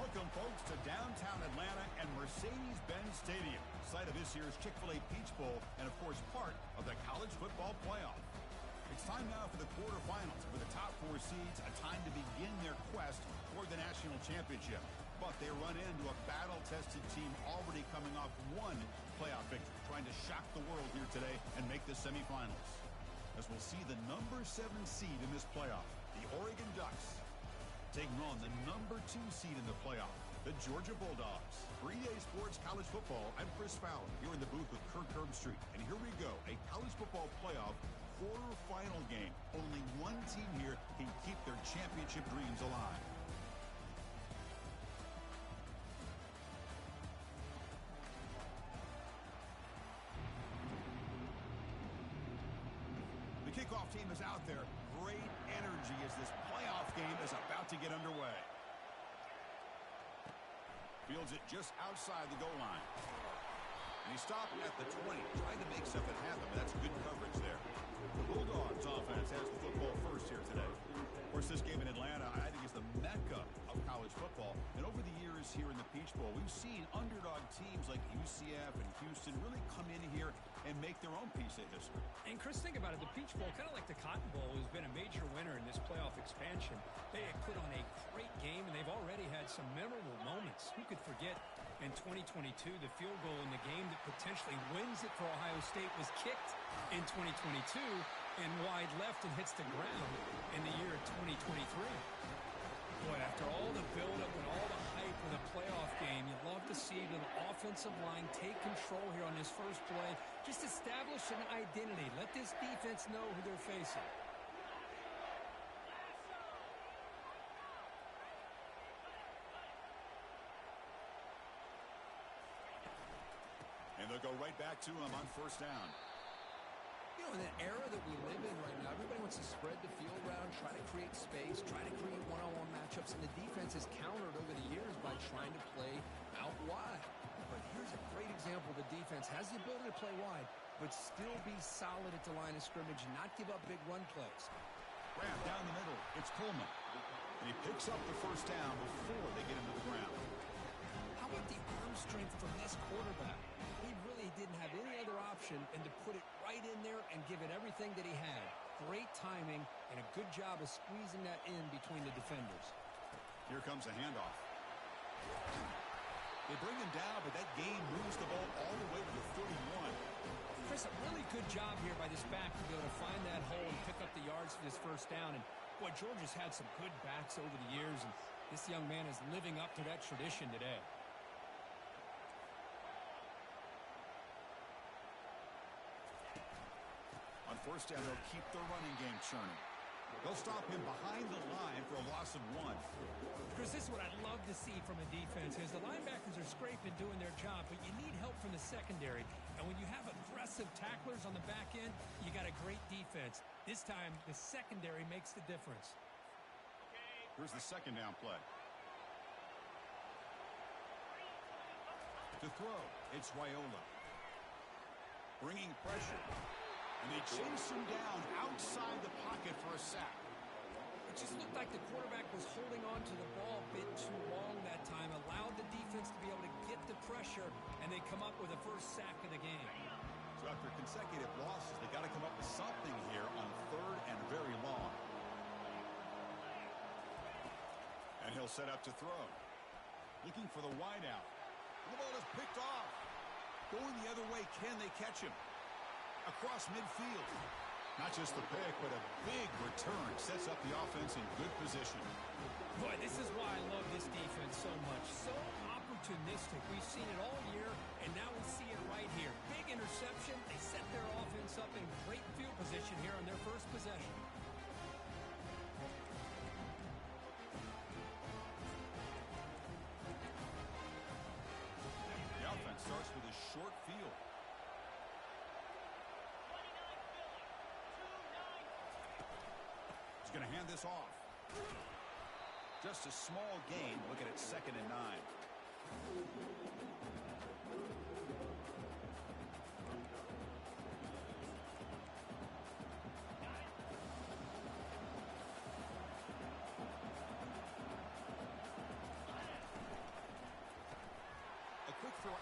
Welcome, folks, to downtown Atlanta and Mercedes-Benz Stadium, site of this year's Chick-fil-A Peach Bowl and, of course, part of the college football playoff. It's time now for the quarterfinals, with the top four seeds a time to begin their quest toward the national championship. But they run into a battle-tested team already coming off one playoff victory, trying to shock the world here today and make the semifinals. As we'll see the number 7 seed in this playoff, the Oregon Ducks, taking on the number 2 seed in the playoff, the Georgia Bulldogs. For EA Sports College Football, I'm Chris Fowler, here in the booth with Kirk Herbstreit. And here we go, a college football playoff quarterfinal game. Only one team here can keep their championship dreams alive. The kickoff team is out there. Great energy as this playoff game is about to get underway. Fields it just outside the goal line. And he stopped at the 20, trying to make something happen, but that's good coverage there. The Bulldogs offense has the football first here today. Of course, this game in Atlanta, I think, is the mecca of college football. And over the years here in the Peach Bowl, we've seen underdog teams like UCF and Houston really come in here and make their own piece of history. And, Chris, think about it. The Peach Bowl, kind of like the Cotton Bowl, has been a major winner in this playoff expansion. They have put on a great game, and they've already had some memorable moments. Who could forget in 2022 the field goal in the game that potentially wins it for Ohio State was kicked in 2022 and wide left and hits the ground in the year of 2023. Boy, after all the buildup and all the hype of the playoff game, you'd love to see the offensive line take control here on this first play. Just establish an identity. Let this defense know who they're facing. And they'll go right back to him on first down. You know, in the era that we live in right now, everybody wants to spread the field around, try to create space, try to create one-on-one matchups, and the defense has countered over the years by trying to play out wide. But here's a great example. The defense has the ability to play wide, but still be solid at the line of scrimmage and not give up big run plays. Grab down the middle. It's Coleman. And he picks up the first down before they get into the ground. How about the arm strength from this quarterback? He really didn't have any other option than to put it right in there and give it everything that he had. Great timing and a good job of squeezing that in between the defenders. Here comes a handoff. They bring him down, but that gain moves the ball all the way to the 31. Chris, a really good job here by this back to be able to find that hole and pick up the yards for this first down. And, boy, Georgia's had some good backs over the years, and this young man is living up to that tradition today. On first down, they'll keep their running game churning. They'll stop him behind the line for a loss of 1. Chris, this is what I'd love to see from a defense is the linebackers are scraping, doing their job, but you need help from the secondary. And when you have aggressive tacklers on the back end, you got a great defense. This time, the secondary makes the difference. Here's the second down play. To throw, it's Raiola. Bringing pressure. And they chase him down outside the pocket for a sack. It just looked like the quarterback was holding on to the ball a bit too long that time, allowed the defense to be able to get the pressure, and they come up with the first sack of the game. So after consecutive losses, they got to come up with something here on third and very long. And he'll set up to throw. Looking for the wideout. The ball is picked off. Going the other way, can they catch him? Across midfield. Not just the pick, but a big return. Sets up the offense in good position. Boy, this is why I love this defense so much. So opportunistic. We've seen it all year, and now we see it right here. Big interception. They set their offense up in great field position here on their first possession. The offense starts with a short field. He's going to hand this off. Just a small gain. Looking at 2nd and 9.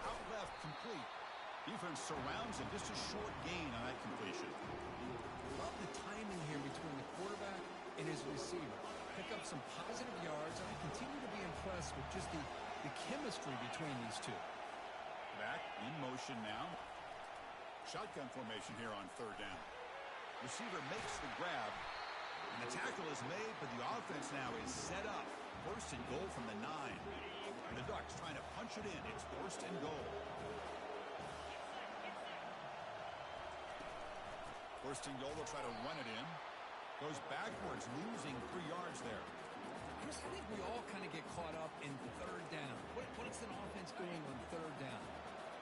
Out left, complete. Defense surrounds him. Just a short gain on that completion. Love the timing here between the quarterback and his receiver. Pick up some positive yards, and I continue to be impressed with just the chemistry between these two. Back in motion now. Shotgun formation here on third down. Receiver makes the grab, and the tackle is made, but the offense now is set up. First and goal from the 9. And the Ducks trying to punch it in. It's first and goal. First and goal, they'll try to run it in. Goes backwards, losing 3 yards there. Chris, I think we all kind of get caught up in third down. What is an offense doing on third down?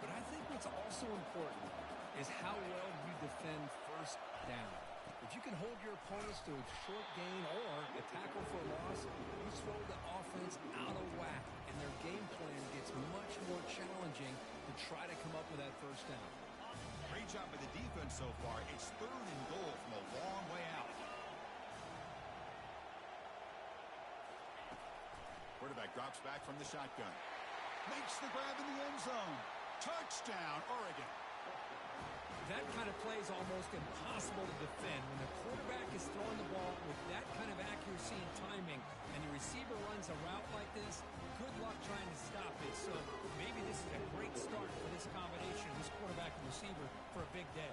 But I think what's also important is how well you defend first down. If you can hold your opponents to a short gain or a tackle for a loss, you throw the offense out of whack, and their game plan gets much more challenging to try to come up with that first down. Great job by the defense so far. It's third and goal from a long way out. Quarterback drops back from the shotgun. Makes the grab in the end zone. Touchdown, Oregon. That kind of play is almost impossible to defend. When the quarterback is throwing the ball with that kind of accuracy and timing, and the receiver runs a route like this, good luck trying to stop it. So maybe this is a great start for this combination, this quarterback and receiver, for a big day.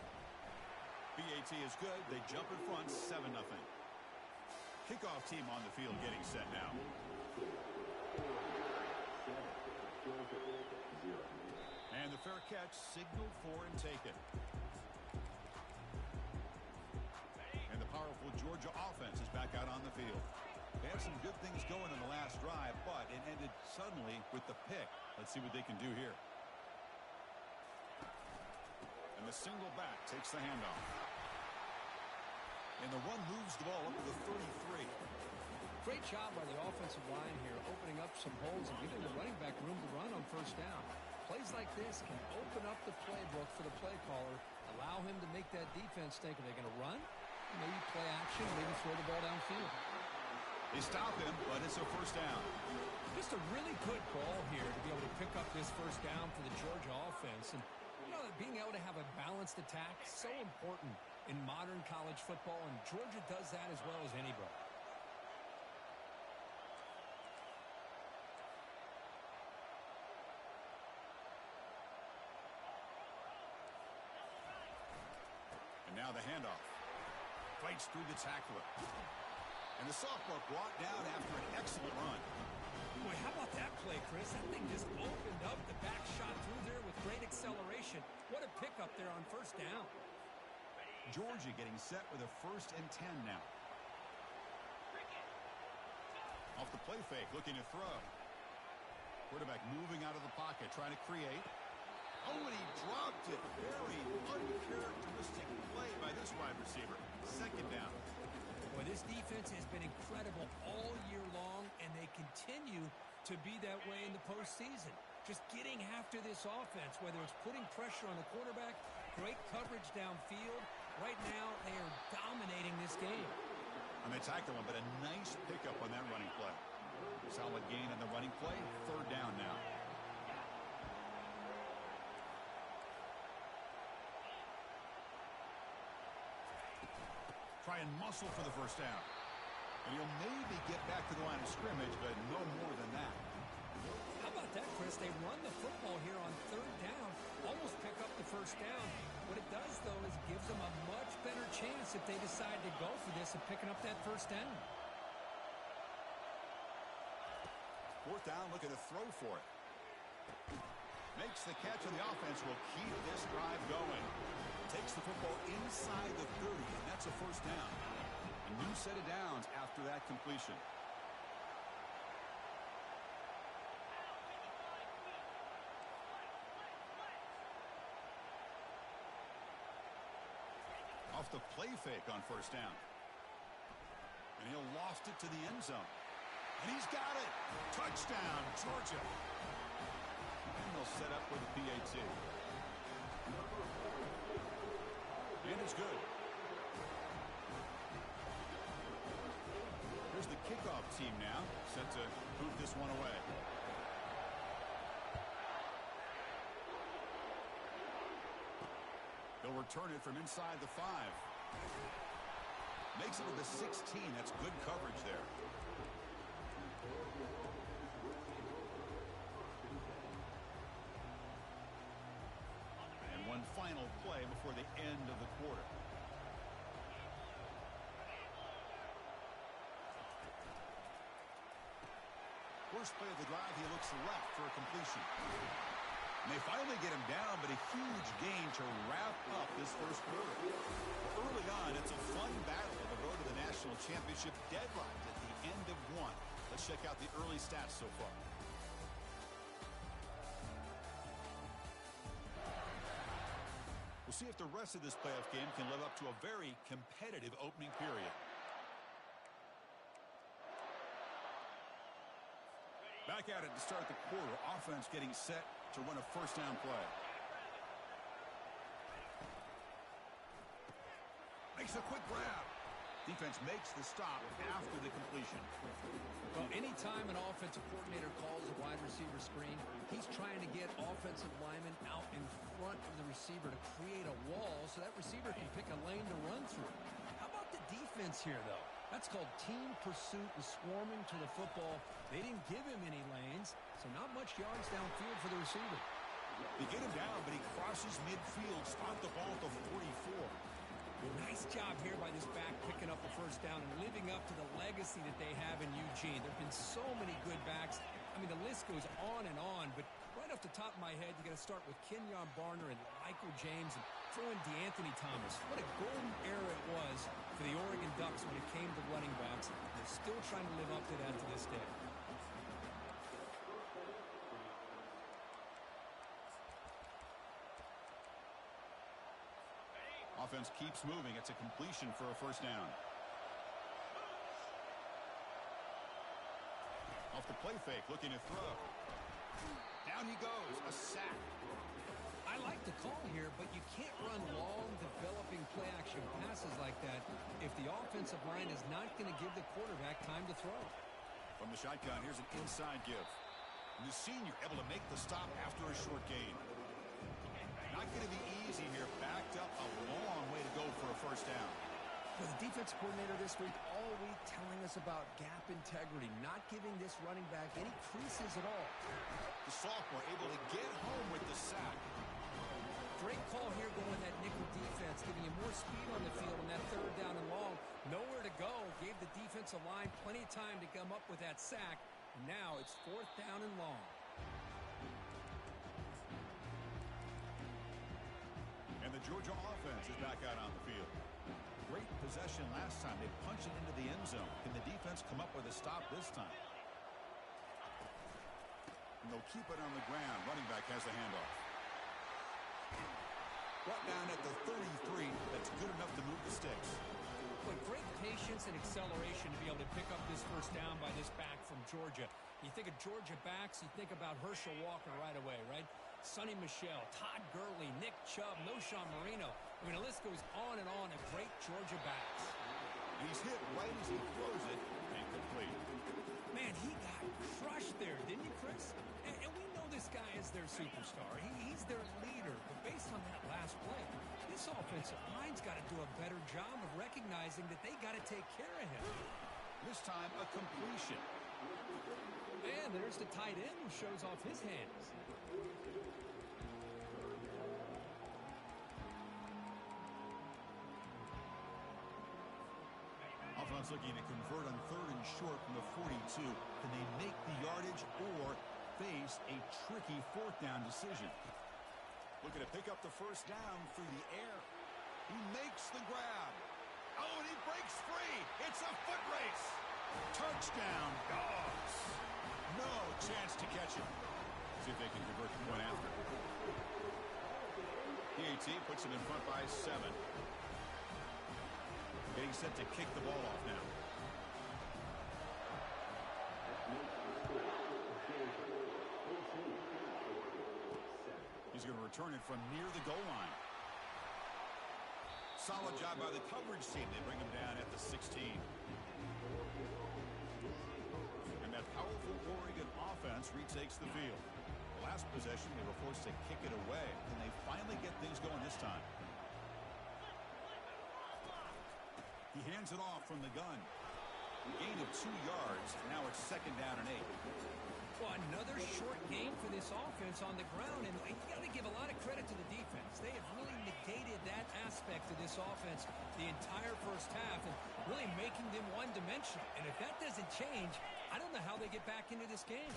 BAT is good. They jump in front, 7-0. Kickoff team on the field getting set now. And the fair catch signaled for and taken. And the powerful Georgia offense is back out on the field. They had some good things going in the last drive, but it ended suddenly with the pick. Let's see what they can do here. And the single back takes the handoff. And the run moves the ball up to the 33. Great job by the offensive line here, opening up some holes and giving the running back room to run on first down. Plays like this can open up the playbook for the play caller, allow him to make that defense think, are they going to run? Maybe play action, maybe throw the ball downfield. They stop him, but it's a first down. Just a really good call here to be able to pick up this first down for the Georgia offense. And you know, being able to have a balanced attack is so important in modern college football, and Georgia does that as well as anybody. And now the handoff. Fights through the tackler. And the sophomore brought down after an excellent run. Boy, how about that play, Chris? That thing just opened up. The back shot through there with great acceleration. What a pickup there on first down. Georgia getting set with a 1st and 10 now. Off the play fake, looking to throw. Quarterback moving out of the pocket, trying to create. Oh, and he dropped it. Very uncharacteristic play by this wide receiver. 2nd down. Boy, this defense has been incredible all year long, and they continue to be that way in the postseason. Just getting after this offense, whether it's putting pressure on the quarterback, great coverage downfield. Right now, they are dominating this game. And they tackle him, but a nice pickup on that running play. Solid gain on the running play. 3rd down now. Try and muscle for the first down. And he'll maybe get back to the line of scrimmage, but no more than that. How about that, Chris? They run the football here on 3rd down, almost pick up the first down. What it does, though, is gives them a much better chance if they decide to go for this of picking up that first down. 4th down, looking to throw for it. Makes the catch, and the offense will keep this drive going. Takes the football inside the 30, and that's a first down. A new set of downs after that completion. Off the play fake on first down. And he'll loft it to the end zone. And he's got it. Touchdown, Georgia. And they'll set up with a PAT. And it's good. Here's the kickoff team now, set to boot this one away. He'll return it from inside the 5. Makes it to the 16. That's good coverage there. And one final play before the end of the quarter. First play of the drive, he looks left for a completion. And they finally get him down, but a huge gain to wrap up this first quarter. Early on, it's a fun battle on the road to the national championship deadlines at the end of one. Let's check out the early stats so far. We'll see if the rest of this playoff game can live up to a very competitive opening period. Back at it to start the quarter. Offense getting set to run a first down play. Makes a quick grab. Defense makes the stop after the completion. Well, anytime an offensive coordinator calls a wide receiver screen, he's trying to get offensive linemen out in front of the receiver to create a wall so that receiver can pick a lane to run through. How about the defense here, though? That's called team pursuit and swarming to the football. They didn't give him any lanes, so not much yards downfield for the receiver. They get him down, but he crosses midfield, spot the ball at the 44. Well, nice job here by this back picking up the first down and living up to the legacy that they have in Eugene. There have been so many good backs. I mean, the list goes on, but right off the top of my head, you got to start with Kenyon Barner and Michael James and throw in DeAnthony Thomas. What a golden era it was for the Oregon Ducks when it came to running backs. They're still trying to live up to that to this day. Offense keeps moving. It's a completion for a first down. Off the play fake, looking to throw. Down he goes, a sack. I like the call here, but you can't run long, developing play-action passes like that if the offensive line is not going to give the quarterback time to throw. From the shotgun, here's an inside give. And the senior able to make the stop after a short gain. Not going to be easy here. Backed up a long way to go for a first down. Well, the defense coordinator this week all week telling us about gap integrity, not giving this running back any creases at all. The sophomore able to get home with the sack. Great call here going that nickel defense, giving you more speed on the field on that third down and long. Nowhere to go. Gave the defensive line plenty of time to come up with that sack. And now it's fourth down and long. And the Georgia offense is back out on the field. Great possession last time. They punched it into the end zone. Can the defense come up with a stop this time? And they'll keep it on the ground. Running back has the handoff. Brought down at the 33. That's good enough to move the sticks. But great patience and acceleration to be able to pick up this first down by this back from Georgia. You think of Georgia backs, you think about Herschel Walker right away, right? Sonny Michel, Todd Gurley, Nick Chubb, Noshawn Marino. I mean, the list goes on and on of great Georgia backs. And he's hit right as he throws it. Incomplete. Man, he got crushed there, didn't you, Chris? And we know this guy is their superstar. He's their leader. But based on that last play, this offensive line's got to do a better job of recognizing that they got to take care of him. This time, a completion. And there's the tight end who shows off his hands. Offense looking to convert on third and short from the 42. Can they make the yardage or face a tricky fourth down decision? Looking to pick up the first down through the air. He makes the grab. Oh, and he breaks free. It's a foot race. Touchdown, Dogs. No chance to catch him. See if they can convert the point after. PAT puts him in front by 7. Getting set to kick the ball off now. He's going to return it from near the goal line. Solid job by the coverage team. They bring him down at the 16. And that powerful Oregon offense retakes the field. The last possession, they were forced to kick it away. Can they finally get things going this time? He hands it off from the gun. Gain of 2 yards. Now it's 2nd down and 8. Well, another short game for this offense on the ground, and you got to give a lot of credit to the defense. They have really negated that aspect of this offense the entire first half and really making them one-dimensional. And if that doesn't change, I don't know how they get back into this game.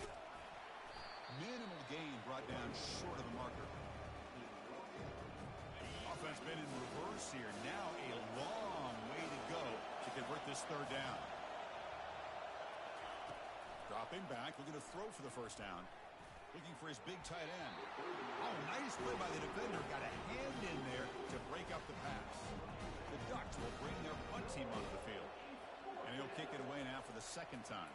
Minimal gain brought down short of the marker. Offense been in reverse here. Now a long way to go to convert this 3rd down. Dropping back, looking to throw for the 1st down. Looking for his big tight end. Oh, nice play by the defender. Got a hand in there to break up the pass. The Ducks will bring their punt team onto the field. And he'll kick it away now for the 2nd time.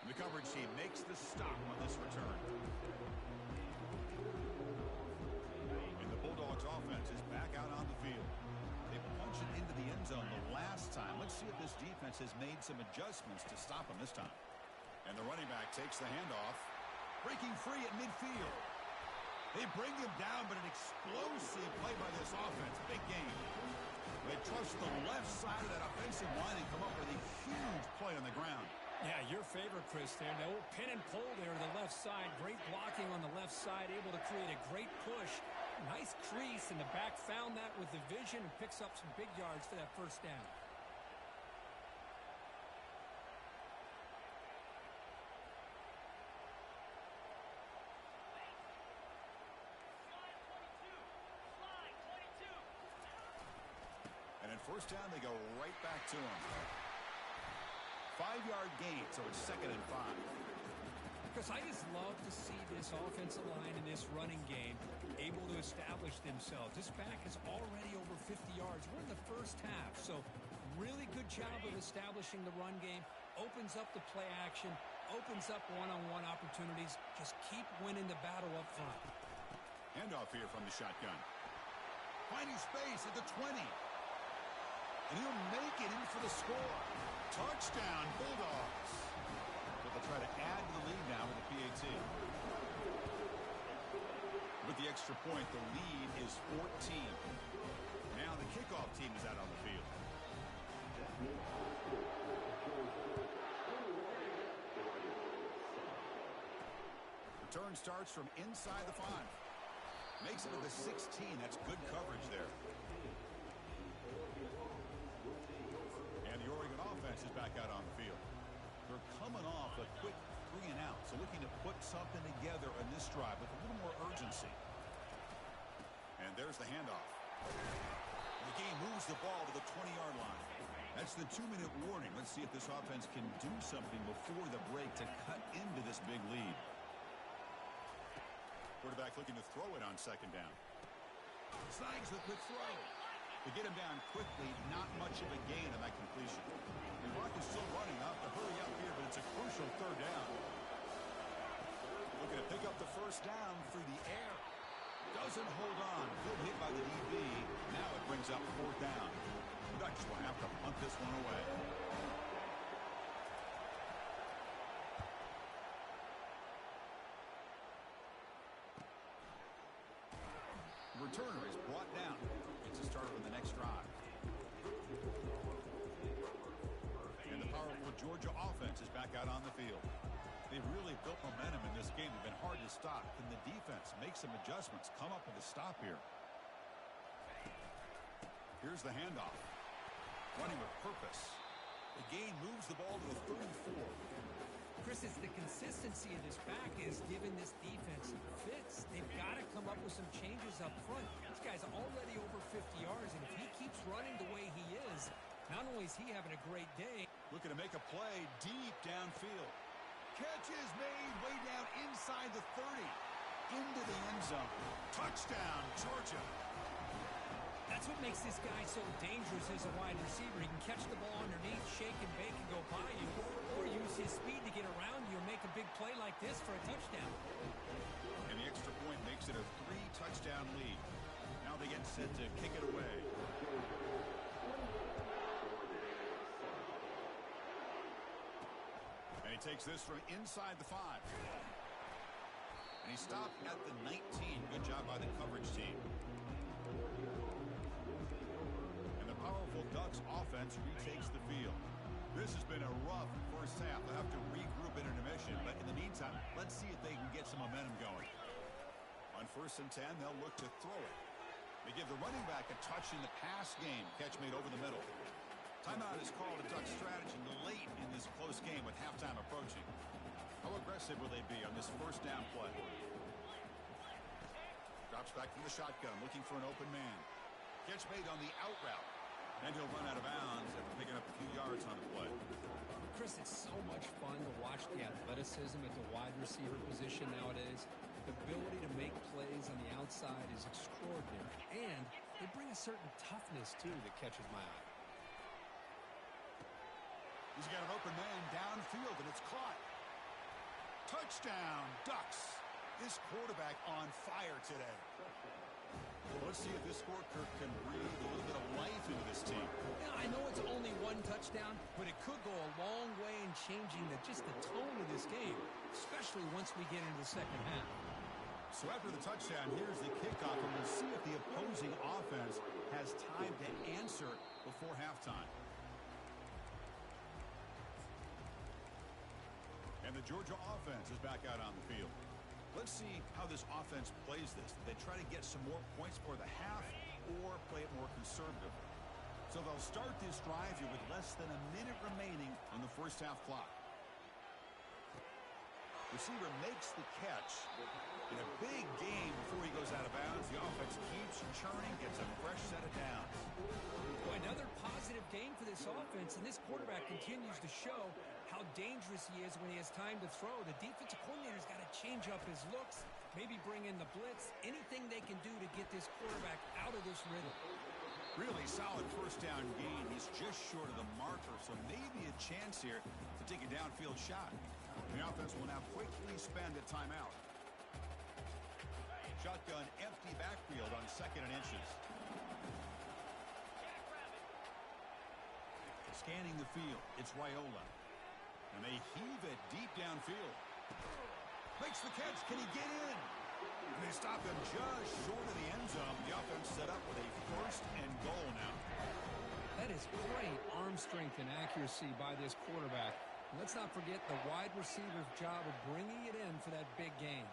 And the coverage team makes the stop on this return. And the Bulldogs offense is back out on the field. They punched it into the end zone the last time. Let's see if this defense has made some adjustments to stop him this time. And the running back takes the handoff. Breaking free at midfield. They bring him down, but an explosive play by this offense. Big game. They trust the left side of that offensive line and come up with a huge play on the ground. Yeah, your favorite, Chris, there. The old pin and pull there to the left side. Great blocking on the left side. Able to create a great push. Nice crease, and the back found that with the vision and picks up some big yards for that 1st down. And in 1st down, they go right back to him. 5-yard gain, so it's 2nd and 5. Because I just love to see this offensive line and this running game able to establish themselves. This back is already over 50 yards. We're in the 1st half, so really good job of establishing the run game. Opens up the play action, opens up one-on-one opportunities. Just keep winning the battle up front. Handoff here from the shotgun. Finding space at the 20. And he'll make it in for the score. Touchdown, Bulldogs. But they'll try to add to the lead now with the PAT. With the extra point, the lead is 14. Now the kickoff team is out on the field. Return starts from inside the 5. Makes it to the 16. That's good coverage there. And the Oregon offense is back out on the field. They're coming off a quick 3 and out, so looking to put something together on this drive with a little more urgency. And there's the handoff. The game moves the ball to the 20-yard line. That's the 2-minute warning. Let's see if this offense can do something before the break to cut into this big lead. Quarterback looking to throw it on 2nd down. Snags the quick throw. To get him down quickly, not much of a gain on that completion. The clock is still running. I'll have to hurry up here, but it's a crucial 3rd down. Looking to pick up the 1st down through the air. Doesn't hold on. Good hit by the DB. Now it brings up 4th down. The Ducks will have to punt this one away. The returner is brought down. Gets a start on the next drive. And the powerful Georgia offense is back out on the field. They've really built momentum in this game. They've been hard to stop. Can the defense make some adjustments? Come up with a stop here. Here's the handoff. Running with purpose. The gain moves the ball to the 34. Chris, it's the consistency of this back is giving this defense fits. They've got to come up with some changes up front. This guy's already over 50 yards, and if he keeps running the way he is, not only is he having a great day. Looking to make a play deep downfield. Catch is made way down inside the 30. Into the end zone. Touchdown, Georgia. That's what makes this guy so dangerous as a wide receiver. He can catch the ball underneath, shake and bake, and go by you, or use his speed to get around you and make a big play like this for a touchdown. And the extra point makes it a 3-touchdown lead. Now they get set to kick it away. And he takes this from inside the 5. And he stopped at the 19. Good job by the coverage team. And the powerful Ducks offense retakes the field. This has been a rough first half. They'll have to regroup in intermission, but in the meantime, let's see if they can get some momentum going. On 1st and 10, they'll look to throw it. They give the running back a touch in the pass game. Catch made over the middle. Timeout is called a Ducks strategy late in this close game with halftime approaching. How aggressive will they be on this first down play? Drops back from the shotgun, looking for an open man. Catch made on the out route. And he'll run out of bounds after picking up a few yards on the play. Chris, it's so much fun to watch the athleticism at the wide receiver position nowadays. The ability to make plays on the outside is extraordinary. And they bring a certain toughness, too, that catches my eye. He's got an open man downfield, and it's caught. Touchdown, Ducks. This quarterback on fire today. Well, let's see if this score, Kirk, can breathe a little bit of life into this team. Yeah, I know it's only one touchdown, but it could go a long way in changing just the tone of this game, especially once we get into the second half. So after the touchdown, here's the kickoff, and we'll see if the opposing offense has time to answer before halftime. And the Georgia offense is back out on the field. Let's see how this offense plays this. They try to get some more points for the half or play it more conservative. So they'll start this drive here with less than a minute remaining on the first half clock. Receiver makes the catch. In a big game before he goes out of bounds, the offense keeps churning, gets a fresh set of downs. Another positive game for this offense, and this quarterback continues to show how dangerous he is when he has time to throw. The defensive coordinator's got to change up his looks, maybe bring in the blitz, anything they can do to get this quarterback out of this rhythm. Really solid first down gain. He's just short of the marker, so maybe a chance here to take a downfield shot. The offense will now quickly spend a timeout. Shotgun empty backfield on 2nd and inches. Scanning the field, it's Raiola. And they heave it deep downfield. Makes the catch. Can he get in? And they stop him just short of the end zone. The offense set up with a 1st and goal now. That is great arm strength and accuracy by this quarterback. Let's not forget the wide receiver's job of bringing it in for that big game.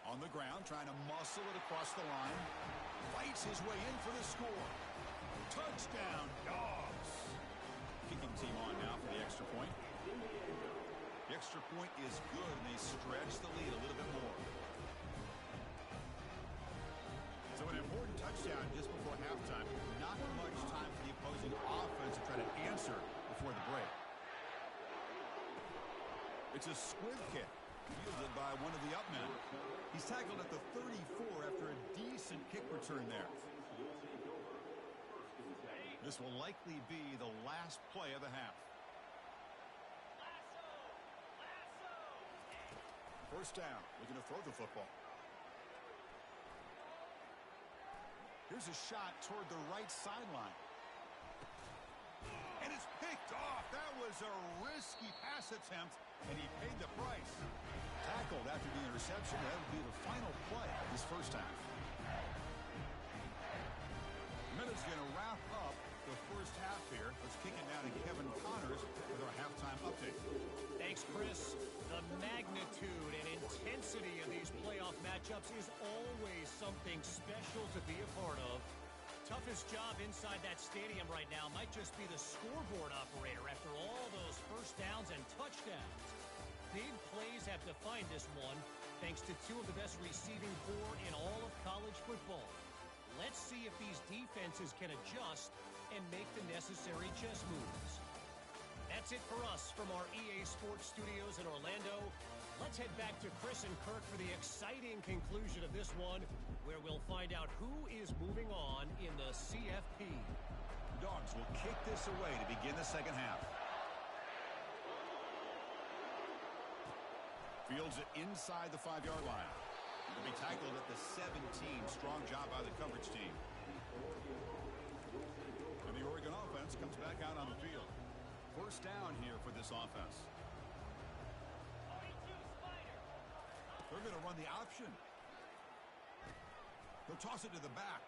On the ground, trying to muscle it across the line. Fights his way in for the score. Touchdown, Dogs. Kicking team on now for the extra point. The extra point is good, and they stretch the lead a little bit more. So an important touchdown just before halftime. Not much time for the opposing offense to try to answer before the break. It's a squib kick, fielded by one of the up men. He's tackled at the 34 after a decent kick return there. This will likely be the last play of the half. First down, looking to throw the football. Here's a shot toward the right sideline. And it's picked off. That was a risky pass attempt, and he paid the price. Tackled after the interception. That would be the final play of this first half. Minute's going to wrap up the first half here. Let's kick it down to Kevin Connors with our halftime update. Thanks, Chris. The magnitude and intensity of these playoff matchups is always something special to be a part of. Toughest job inside that stadium right now might just be the scoreboard operator after all those first downs and touchdowns. Big plays have defined this one, thanks to two of the best receiving corps in all of college football. Let's see if these defenses can adjust and make the necessary chess moves. That's it for us from our EA Sports Studios in Orlando. Let's head back to Chris and Kirk for the exciting conclusion of this one, where we'll find out who is moving on in the CFP. Dogs will kick this away to begin the second half. Fields it inside the 5-yard line. He'll be tackled at the 17. Strong job by the coverage team. And the Oregon offense comes back out on the field. First down here for this offense. They're going to run the option. They'll toss it to the back.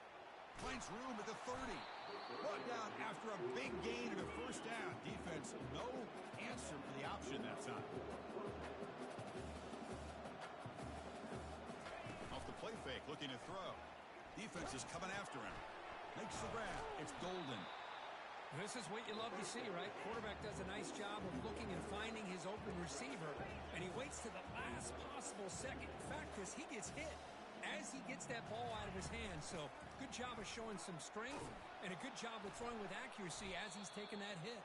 Finds room at the 30. Brought down after a big gain and a first down. Defense, no answer for the option that time. Off the play fake, looking to throw. Defense is coming after him. Makes the grab. It's golden. This is what you love to see, right? Quarterback does a nice job of looking and finding his open receiver, and he waits to the last possible second. In fact, he gets hit as he gets that ball out of his hand. So good job of showing some strength and a good job of throwing with accuracy as he's taking that hit.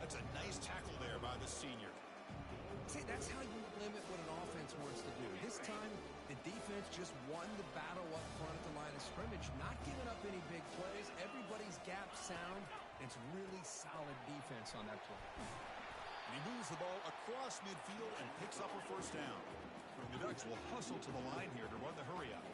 That's a nice tackle there by the senior. See, that's how you limit what an offense wants to do. This time, the defense just won the battle up front at the line of scrimmage, not giving up any big plays. Everybody's gap sound. It's really solid defense on that play. And he moves the ball across midfield and picks up a first down. The Ducks will hustle to the line here to run the hurry up.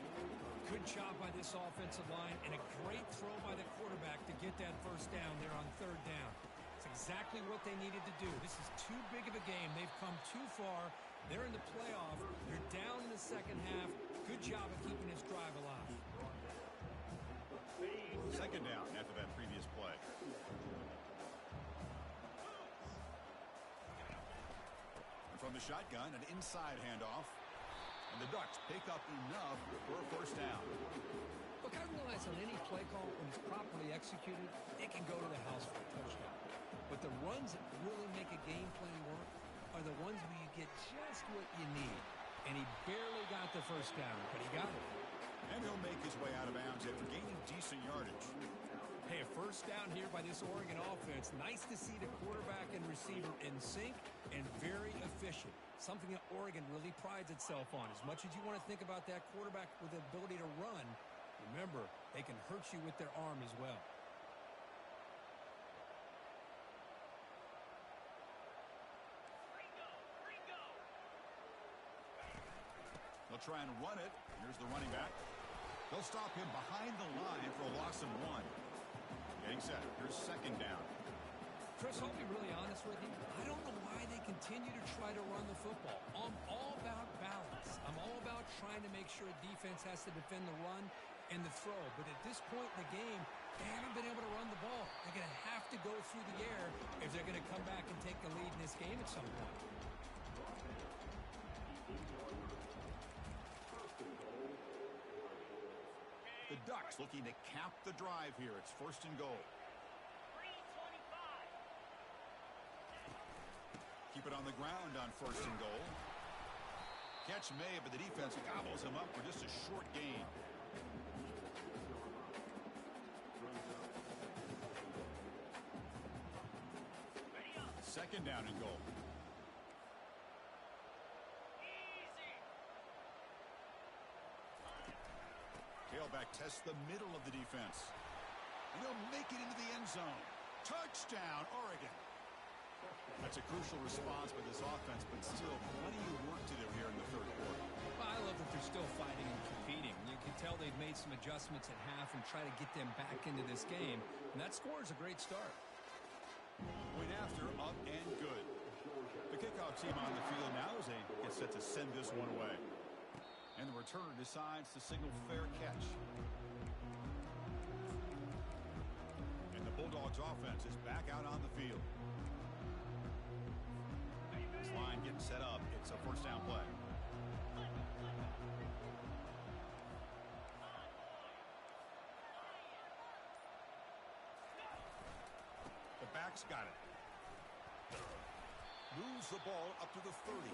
Good job by this offensive line and a great throw by the quarterback to get that first down there on third down. It's exactly what they needed to do. This is too big of a game. They've come too far. They're in the playoff. They're down in the second half. Good job of keeping this drive alive. Second down after that previous play. And from the shotgun, an inside handoff. And the Ducks pick up enough for a first down. Look, I realize on any play call, when it's properly executed, it can go to the house for a touchdown. But the runs that really make a game plan work are the ones where you get just what you need. And he barely got the first down, but he got it. And he'll make his way out of bounds after gaining decent yardage. Hey, a first down here by this Oregon offense. Nice to see the quarterback and receiver in sync and very efficient. Something that Oregon really prides itself on. As much as you want to think about that quarterback with the ability to run, remember, they can hurt you with their arm as well. They'll try and run it. Here's the running back. They'll stop him behind the line for a loss of 1. Getting set. Here's second down. Chris, I'll be really honest with you. I don't know why they continue to try to run the football. I'm all about balance. I'm all about trying to make sure defense has to defend the run and the throw. But at this point in the game, they haven't been able to run the ball. They're going to have to go through the air if they're going to come back and take the lead in this game at some point. The Ducks looking to cap the drive here. It's first and goal. Keep it on the ground on first and goal. Catch made, but the defense gobbles him up for just a short gain. Second down and goal. Tailback tests the middle of the defense. And they'll make it into the end zone. Touchdown, Oregon. That's a crucial response by this offense, but still plenty of work to do here in the third quarter. Well, I love that they're still fighting and competing. You can tell they've made some adjustments at half and try to get them back into this game. And that score is a great start. Point after, up and good. The kickoff team on the field now as they get set to send this one away. And the returner decides to signal fair catch. And the Bulldogs offense is back out on the field. This line getting set up. It's a first down play. The back's got it. Moves the ball up to the 30.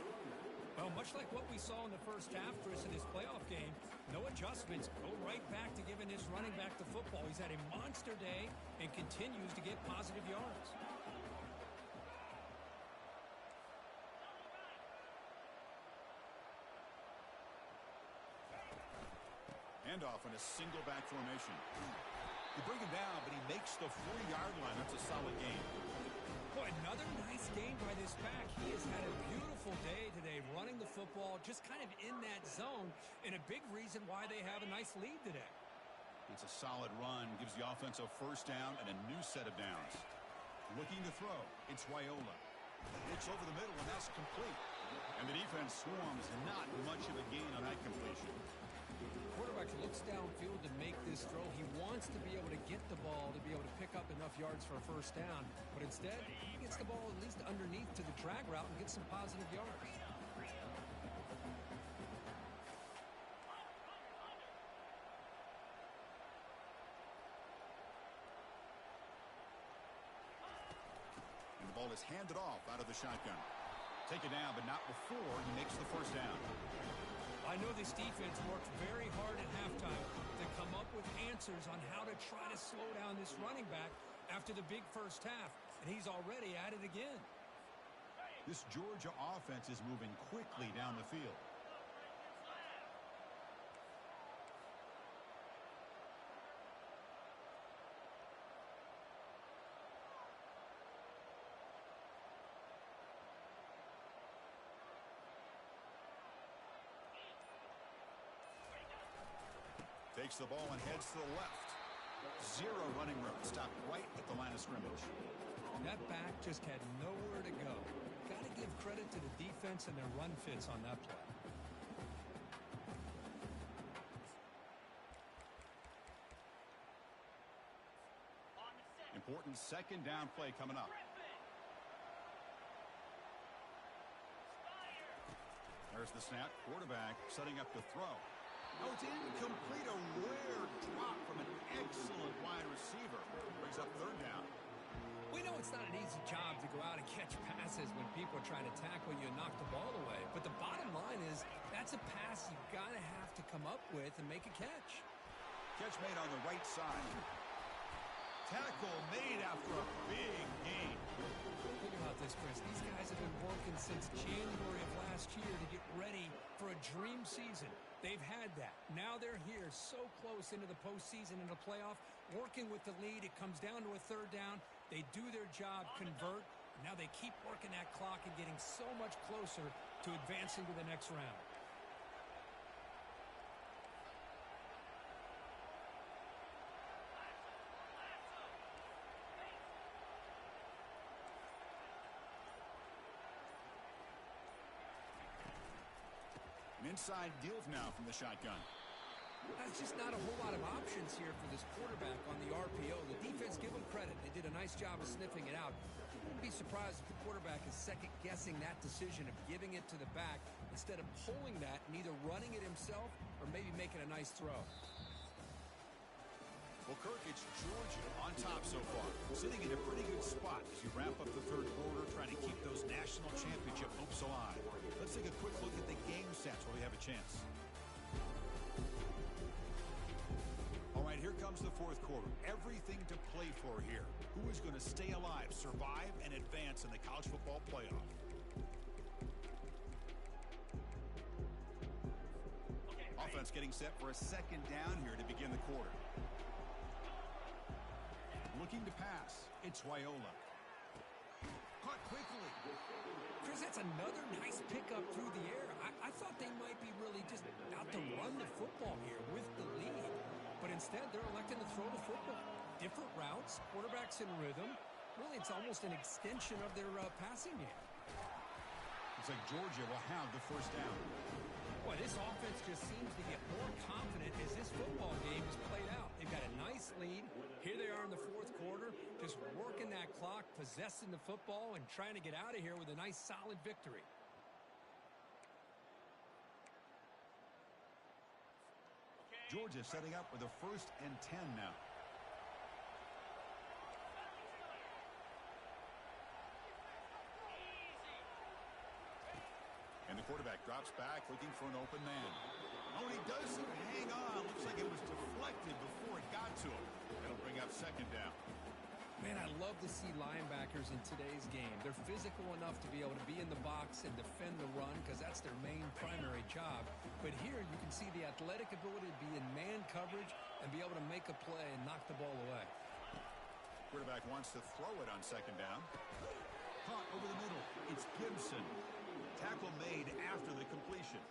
Well, much like what we saw in the first half, Chris, in this playoff game, no adjustments. Go right back to giving his running back the football. He's had a monster day and continues to get positive yards. Handoff in a single back formation. You bring him down, but he makes the 40-yard line. That's a solid game. Boy, another nice game by this back. He has had a beautiful day today running the football, just kind of in that zone, and a big reason why they have a nice lead today. It's a solid run, gives the offense a first down and a new set of downs. Looking to throw, it's Wyola. It's over the middle, and that's complete. And the defense swarms, not much of a gain on that completion. Quarterback looks downfield to make this throw. He wants to be able to get the ball to be able to pick up enough yards for a first down. But instead, he gets the ball at least underneath to the drag route and gets some positive yards. And the ball is handed off out of the shotgun. Take it down, but not before he makes the first down. I know this defense worked very hard at halftime to come up with answers on how to try to slow down this running back after the big first half, and he's already at it again. This Georgia offense is moving quickly down the field. Takes the ball and heads to the left. Zero running room. Stopped right at the line of scrimmage. That back just had nowhere to go. Got to give credit to the defense and their run fits on that play. Important second down play coming up. There's the snap. Quarterback setting up the throw. No, it's incomplete. A rare drop from an excellent wide receiver. Brings up third down. We know it's not an easy job to go out and catch passes when people are trying to tackle you and knock the ball away. But the bottom line is that's a pass you've got to have to come up with and make a catch. Catch made on the right side. Tackle made after a big gain. Think about this, Chris. These guys have been working since January of last year to get ready for a dream season. They've had that. Now they're here so close into the postseason and the playoff, working with the lead. It comes down to a third down. They do their job, convert. Now they keep working that clock and getting so much closer to advancing to the next round. Inside deal now from the shotgun. That's just not a whole lot of options here for this quarterback on the RPO. The defense, give them credit. They did a nice job of sniffing it out. I wouldn't be surprised if the quarterback is second-guessing that decision of giving it to the back instead of pulling that and either running it himself or maybe making a nice throw. Well, Kirk, it's Georgia on top so far, sitting in a pretty good spot as you wrap up the third quarter, trying to keep those national championship hopes alive. Let's take a quick look at the game stats where we have a chance. All right, here comes the fourth quarter. Everything to play for here. Who is going to stay alive, survive, and advance in the college football playoff? Offense getting set for a second down here to begin the quarter. Looking to pass. It's Wyola. Caught quickly. Chris, that's another nice pickup through the air. I thought they might be really just out to run the football here with the lead. But instead, they're electing to throw the football. Different routes, quarterbacks in rhythm. Really, it's almost an extension of their passing game. Looks like Georgia will have the first down. Boy, this offense just seems to get more confident as this football game is played out. They've got a nice lead. Here they are in the fourth quarter, just working that clock, possessing the football, and trying to get out of here with a nice, solid victory. Georgia setting up with a 1st and 10 now. And the quarterback drops back looking for an open man. Oh, he doesn't hang on. Looks like it was deflected before it got to him. That'll bring up second down. Man, I love to see linebackers in today's game. They're physical enough to be able to be in the box and defend the run because that's their main primary job. But here you can see the athletic ability to be in man coverage and be able to make a play and knock the ball away. Quarterback wants to throw it on second down. Caught over the middle. It's Gibson. tackle made after the completion.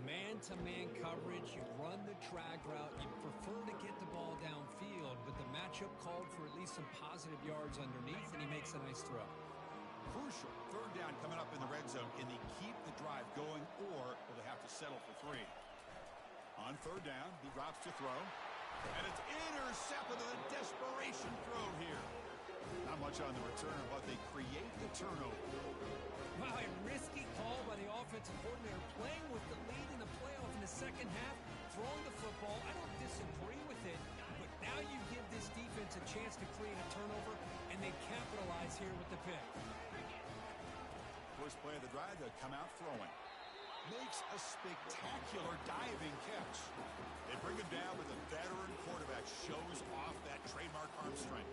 Man-to-man coverage, you run the drag route, you prefer to get the ball downfield, but the matchup called for at least some positive yards underneath, and he makes a nice throw. Crucial third down coming up in the red zone. Can they keep the drive going, or will they have to settle for 3? On third down, he drops to throw, and it's intercepted with a desperation throw here. Not much on the return, but they create the turnover. Wow, a risky call by the offensive coordinator, playing with the lead in the playoff in the second half, throwing the football. I don't disagree with it, but now you give this defense a chance to create a turnover, and they capitalize here with the pick. First play of the drive, to come out throwing. Makes a spectacular diving catch. They bring him down, but the veteran quarterback shows off that trademark arm strength.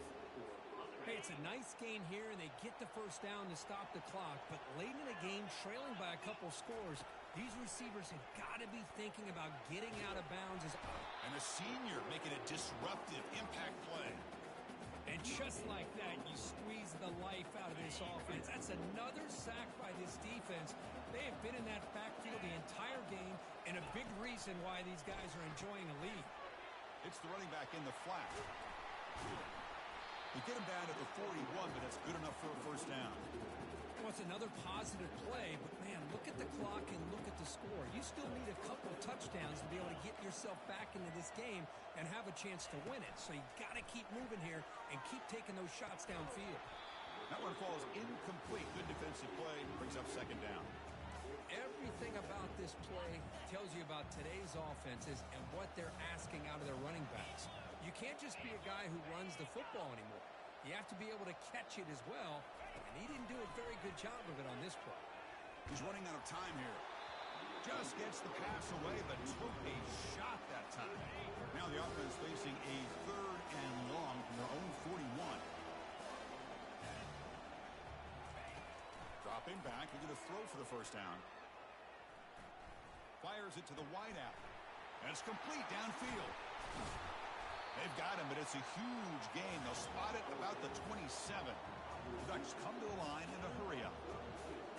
Hey, it's a nice gain here, and they get the first down to stop the clock. But late in the game, trailing by a couple scores, these receivers have got to be thinking about getting out of bounds. And a senior making a disruptive impact play. And just like that, you squeeze the life out of this offense. That's another sack by this defense. They have been in that backfield the entire game, and a big reason why these guys are enjoying a lead. It's the running back in the flat. They get him down at the 41, but that's good enough for a first down. Well, it's another positive play, but, man, look at the clock and look at the score. You still need a couple touchdowns to be able to get yourself back into this game and have a chance to win it. So you got to keep moving here and keep taking those shots downfield. That one falls incomplete. Good defensive play. Brings up second down. Everything about this play tells you about today's offenses and what they're asking out of their running backs. You can't just be a guy who runs the football anymore. You have to be able to catch it as well, and he didn't do a very good job of it on this play. He's running out of time here. Just gets the pass away, but took a shot that time. Now the offense facing a third and long from their own 41. Dropping back, looking to throw for the first down. Fires it to the wideout. And it's complete downfield. They've got him, but it's a huge gain. They'll spot it about the 27. The Ducks come to the line in a hurry up.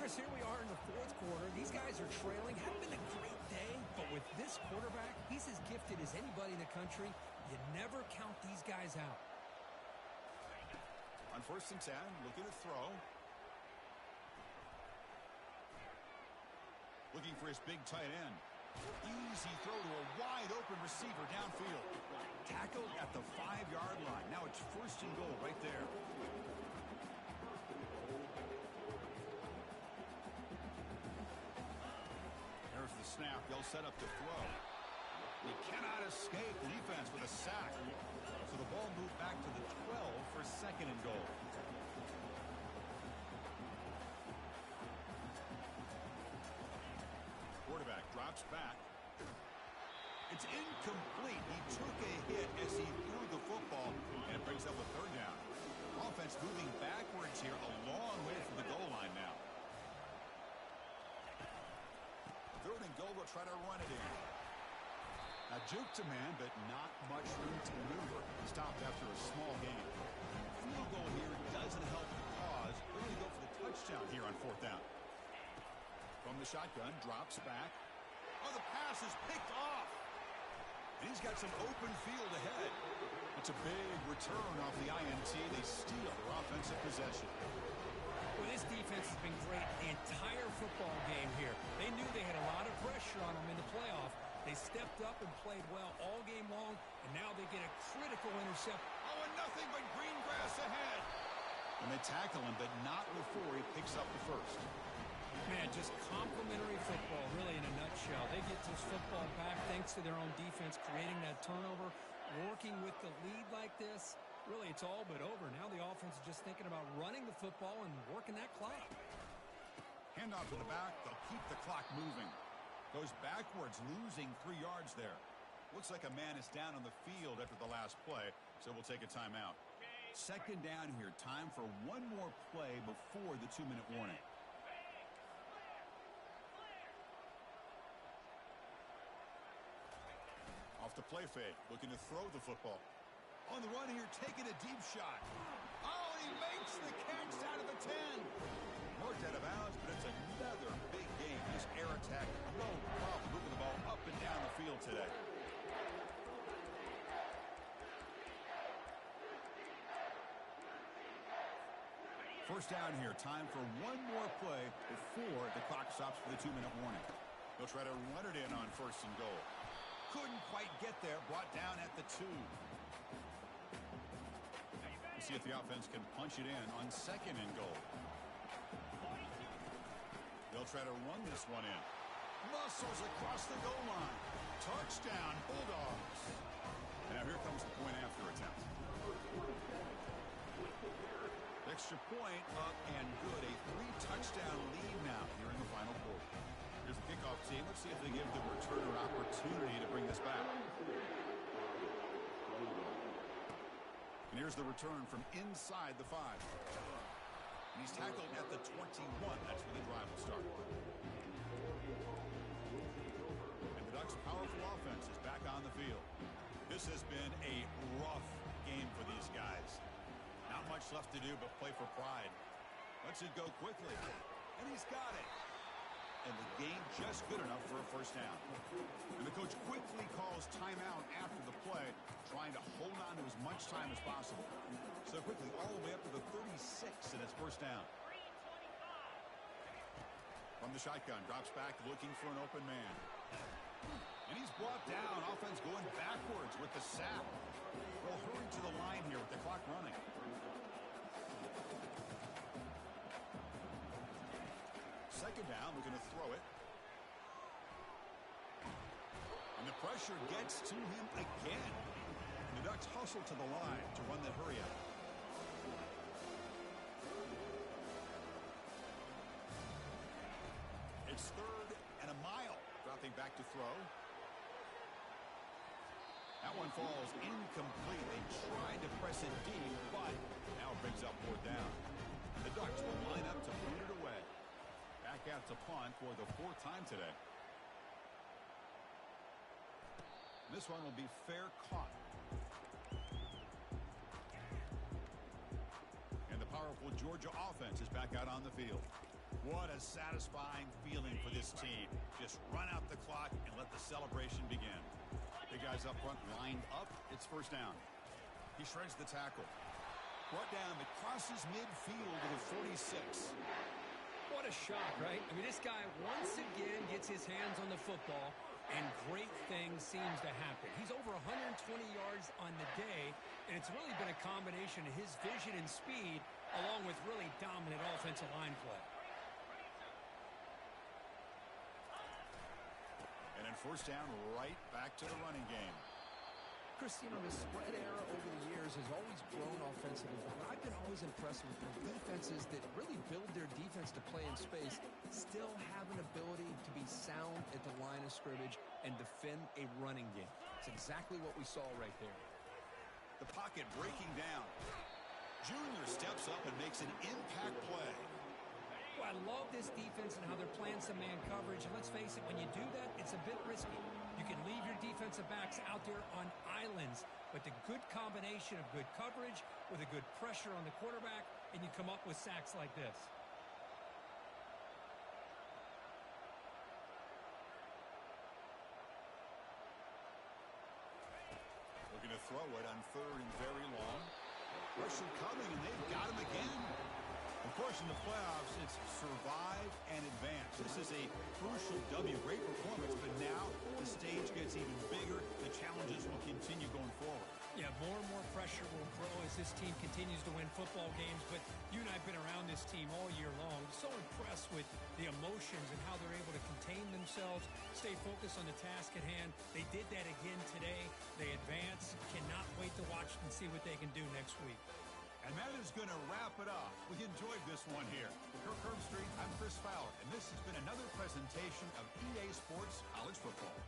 Chris, here we are in the fourth quarter. These guys are trailing. Hadn't been a great day, but with this quarterback, he's as gifted as anybody in the country. You never count these guys out. On first and 10, looking to throw. Looking for his big tight end. Easy throw to a wide-open receiver downfield. Tackled at the 5-yard line. Now it's first and goal right there. There's the snap. They'll set up to throw. He cannot escape the defense with a sack. So the ball moved back to the 12 for second and goal. Quarterback drops back. It's incomplete. He took a hit as he threw the football, and it brings up a third down. Offense moving backwards here, a long way from the goal line now. Third and goal, will try to run it in. Now juke to man, but not much room to maneuver. Stopped after a small gain. Field goal here doesn't help the cause. We're going to go for the touchdown here on fourth down. From the shotgun, drops back. Oh, the pass is picked off. And he's got some open field ahead. It's a big return off the INT. They steal their offensive possession. Well, this defense has been great the entire football game here. They knew they had a lot of pressure on them in the playoff. They stepped up and played well all game long, and now they get a critical intercept. Oh, and nothing but green grass ahead. And they tackle him, but not before he picks up the first. Man, just complimentary football, really, in a nutshell. They get this football back thanks to their own defense, creating that turnover, working with the lead like this. Really, it's all but over. Now the offense is just thinking about running the football and working that clock. Handoff to the back. They'll keep the clock moving. Goes backwards, losing 3 yards there. Looks like a man is down on the field after the last play, so we'll take a timeout. Second down here. Time for one more play before the 2-minute warning. Off the play fake, looking to throw the football. On the run here, taking a deep shot. Oh, he makes the catch out of the 10. Marked out of bounds, but it's another First down here. Time for one more play before the clock stops for the 2-minute warning. They'll try to run it in on first and goal. Couldn't quite get there. Brought down at the 2. We'll see if the offense can punch it in on second and goal. They'll try to run this one in. Muscles across the goal line. Touchdown, Bulldogs. Now here comes the point after attempt. Extra point up and good. A 3-touchdown lead now here in the final quarter. Here's the kickoff team. Let's see if they give the returner opportunity to bring this back. And here's the return from inside the 5. And he's tackled at the 21. That's where the drive will start. And the Ducks' powerful offense is back on the field. This has been a rough game for these guys. Not much left to do but play for pride. Lets it go quickly. And he's got it. And the game just good enough for a first down. And the coach quickly calls timeout after the play, trying to hold on to as much time as possible. So quickly all the way up to the 36, and it's first down. From the shotgun, drops back looking for an open man. And he's brought down. Offense going backwards with the sack. They'll hurry to the line here with the clock running. Second down, we're going to throw it. And the pressure gets to him again. And the Ducks hustle to the line to run that hurry out. It's 3rd and a mile. Dropping back to throw. That one falls incomplete. They tried to press it deep, but now it brings up 4th down. The Ducks will line up to boot it away. Back out to punt for the 4th time today. This one will be fair caught. And the powerful Georgia offense is back out on the field. What a satisfying feeling for this team. Just run out the clock and let the celebration begin. Big guys up front lined up. It's first down. He shreds the tackle. Brought down, but crosses midfield to the 46. What a shot, right? I mean, this guy once again gets his hands on the football, and great things seems to happen. He's over 120 yards on the day, and it's really been a combination of his vision and speed along with really dominant offensive line play. And then first down, right back to the running game. Chris, you know, the spread era over the years has always grown offensively, but I've been always impressed with the defenses that really build their defense to play in space, still have an ability to be sound at the line of scrimmage and defend a running game. It's exactly what we saw right there. The pocket breaking down. Junior steps up and makes an impact play. Well, I love this defense and how they're playing some man coverage. And let's face it, when you do that, it's a bit risky. You can leave your defensive backs out there on islands, but the good combination of good coverage with a good pressure on the quarterback, and you come up with sacks like this. Looking to throw it on 3rd and very long. Pressure coming, and they've got him again. Of course, in the playoffs, it's survive and advance. This is a crucial W. Great performance, but now the stage gets even bigger. The challenges will continue going forward. Yeah, more and more pressure will grow as this team continues to win football games, but you and I have been around this team all year long. So impressed with the emotions and how they're able to contain themselves, stay focused on the task at hand. They did that again today. They advance. Cannot wait to watch and see what they can do next week. And that is going to wrap it up. We enjoyed this one here. For Kirk Herbstreit, I'm Chris Fowler, and this has been another presentation of EA Sports College Football.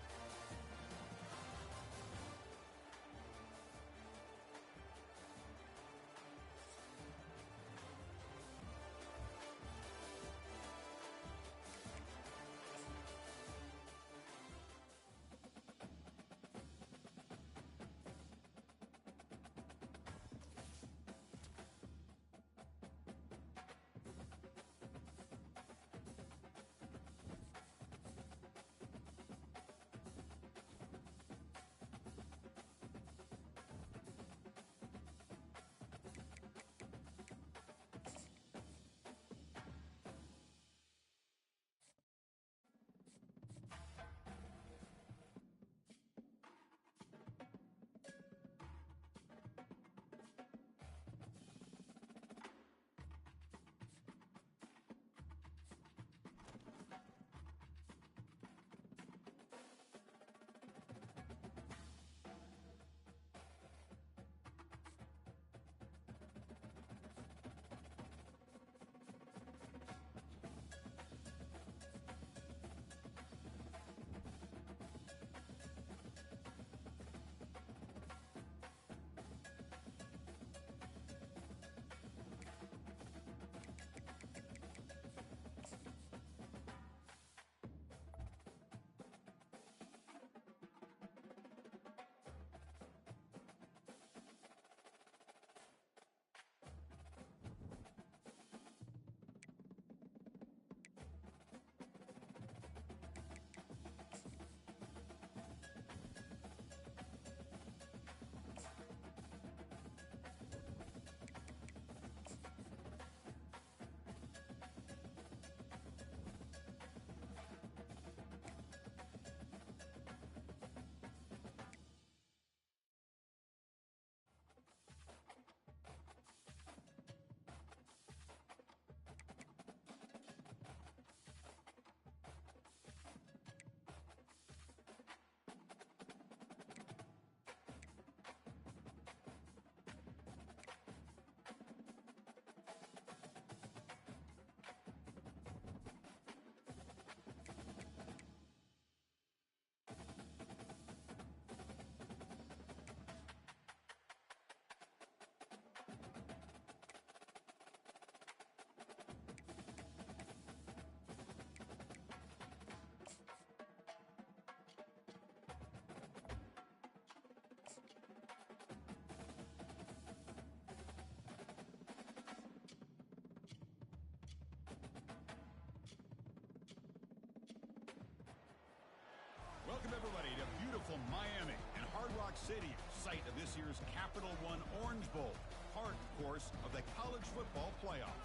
Welcome, everybody, to beautiful Miami and Hard Rock Stadium, site of this year's Capital One Orange Bowl, part, of course, of the college football playoff.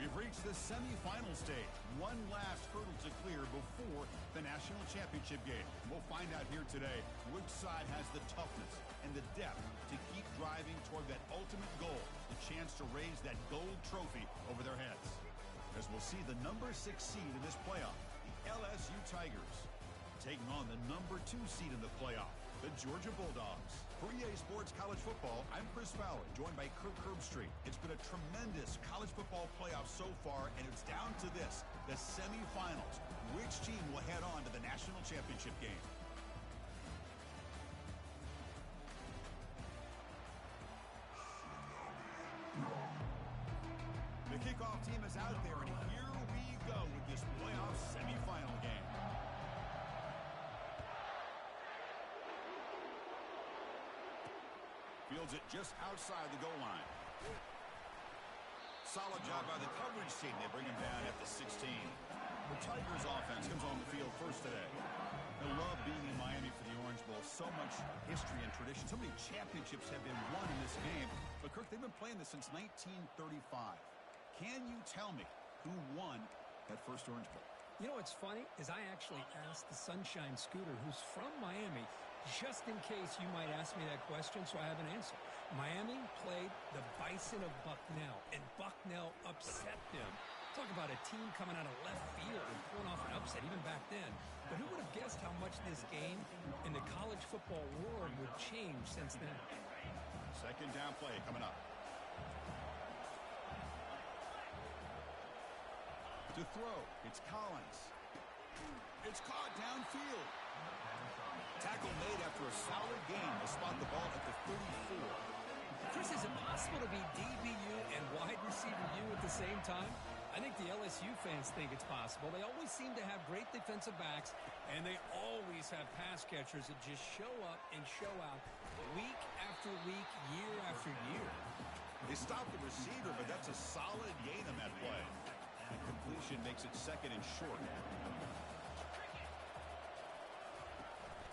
We've reached the semifinal stage, one last hurdle to clear before the national championship game. We'll find out here today which side has the toughness and the depth to keep driving toward that ultimate goal, the chance to raise that gold trophy over their heads. As we'll see the number 6 seed in this playoff, the LSU Tigers, taking on the number 2 seed in the playoff, the Georgia Bulldogs. For EA Sports College Football, I'm Chris Fowler, joined by Kirk Herbstreit. It's been a tremendous college football playoff so far, and it's down to this, the semifinals. Which team will head on to the national championship game? The kickoff team is out there, and here we go with this playoff semifinal game. Fields it just outside the goal line. Solid job by the coverage team. They bring him down at the 16. The Tigers offense comes on the field first today. I love being in Miami for the Orange Bowl. So much history and tradition. So many championships have been won in this game. But, Kirk, they've been playing this since 1935. Can you tell me who won that first Orange Bowl? You know what's funny is I actually asked the Sunshine Scooter, who's from Miami, just in case you might ask me that question, so I have an answer. Miami played the Bison of Bucknell, and Bucknell upset them. Talk about a team coming out of left field and pulling off an upset even back then. But who would have guessed how much this game in the college football world would change since then? Second down play coming up. To throw, it's Collins. It's caught downfield. Tackle made after a solid game. They spot the ball at the 34. Chris, is it possible to be DBU and wide receiver U at the same time? I think the LSU fans think it's possible. They always seem to have great defensive backs, and they always have pass catchers that just show up and show out week after week, year after year. They stopped the receiver, but that's a solid gain on that play. And completion makes it second and short.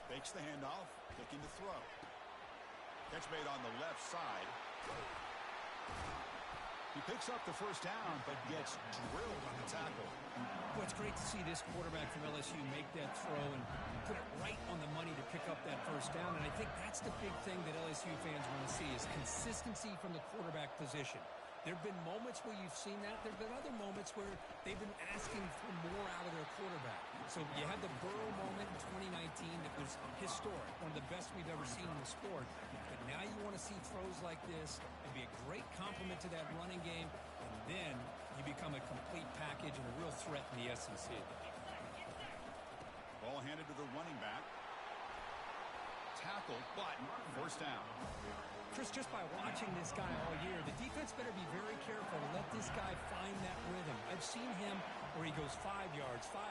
Fakes the handoff, looking to throw. Catch made on the left side. He picks up the first down, but gets drilled on the tackle. Well, it's great to see this quarterback from LSU make that throw and put it right on the money to pick up that first down. And I think that's the big thing that LSU fans want to see is consistency from the quarterback position. There have been moments where you've seen that. There have been other moments where they've been asking for more out of their quarterback. So you had the Burrow moment in 2019 that was historic, one of the best we've ever seen in the sport. But now you want to see throws like this. It'd be a great compliment to that running game. And then you become a complete package and a real threat in the SEC. Ball handed to the running back. Tackle, but first down. Chris, just by watching this guy all year, the defense better be very careful to let this guy find that rhythm. I've seen him where he goes 5 yards, 8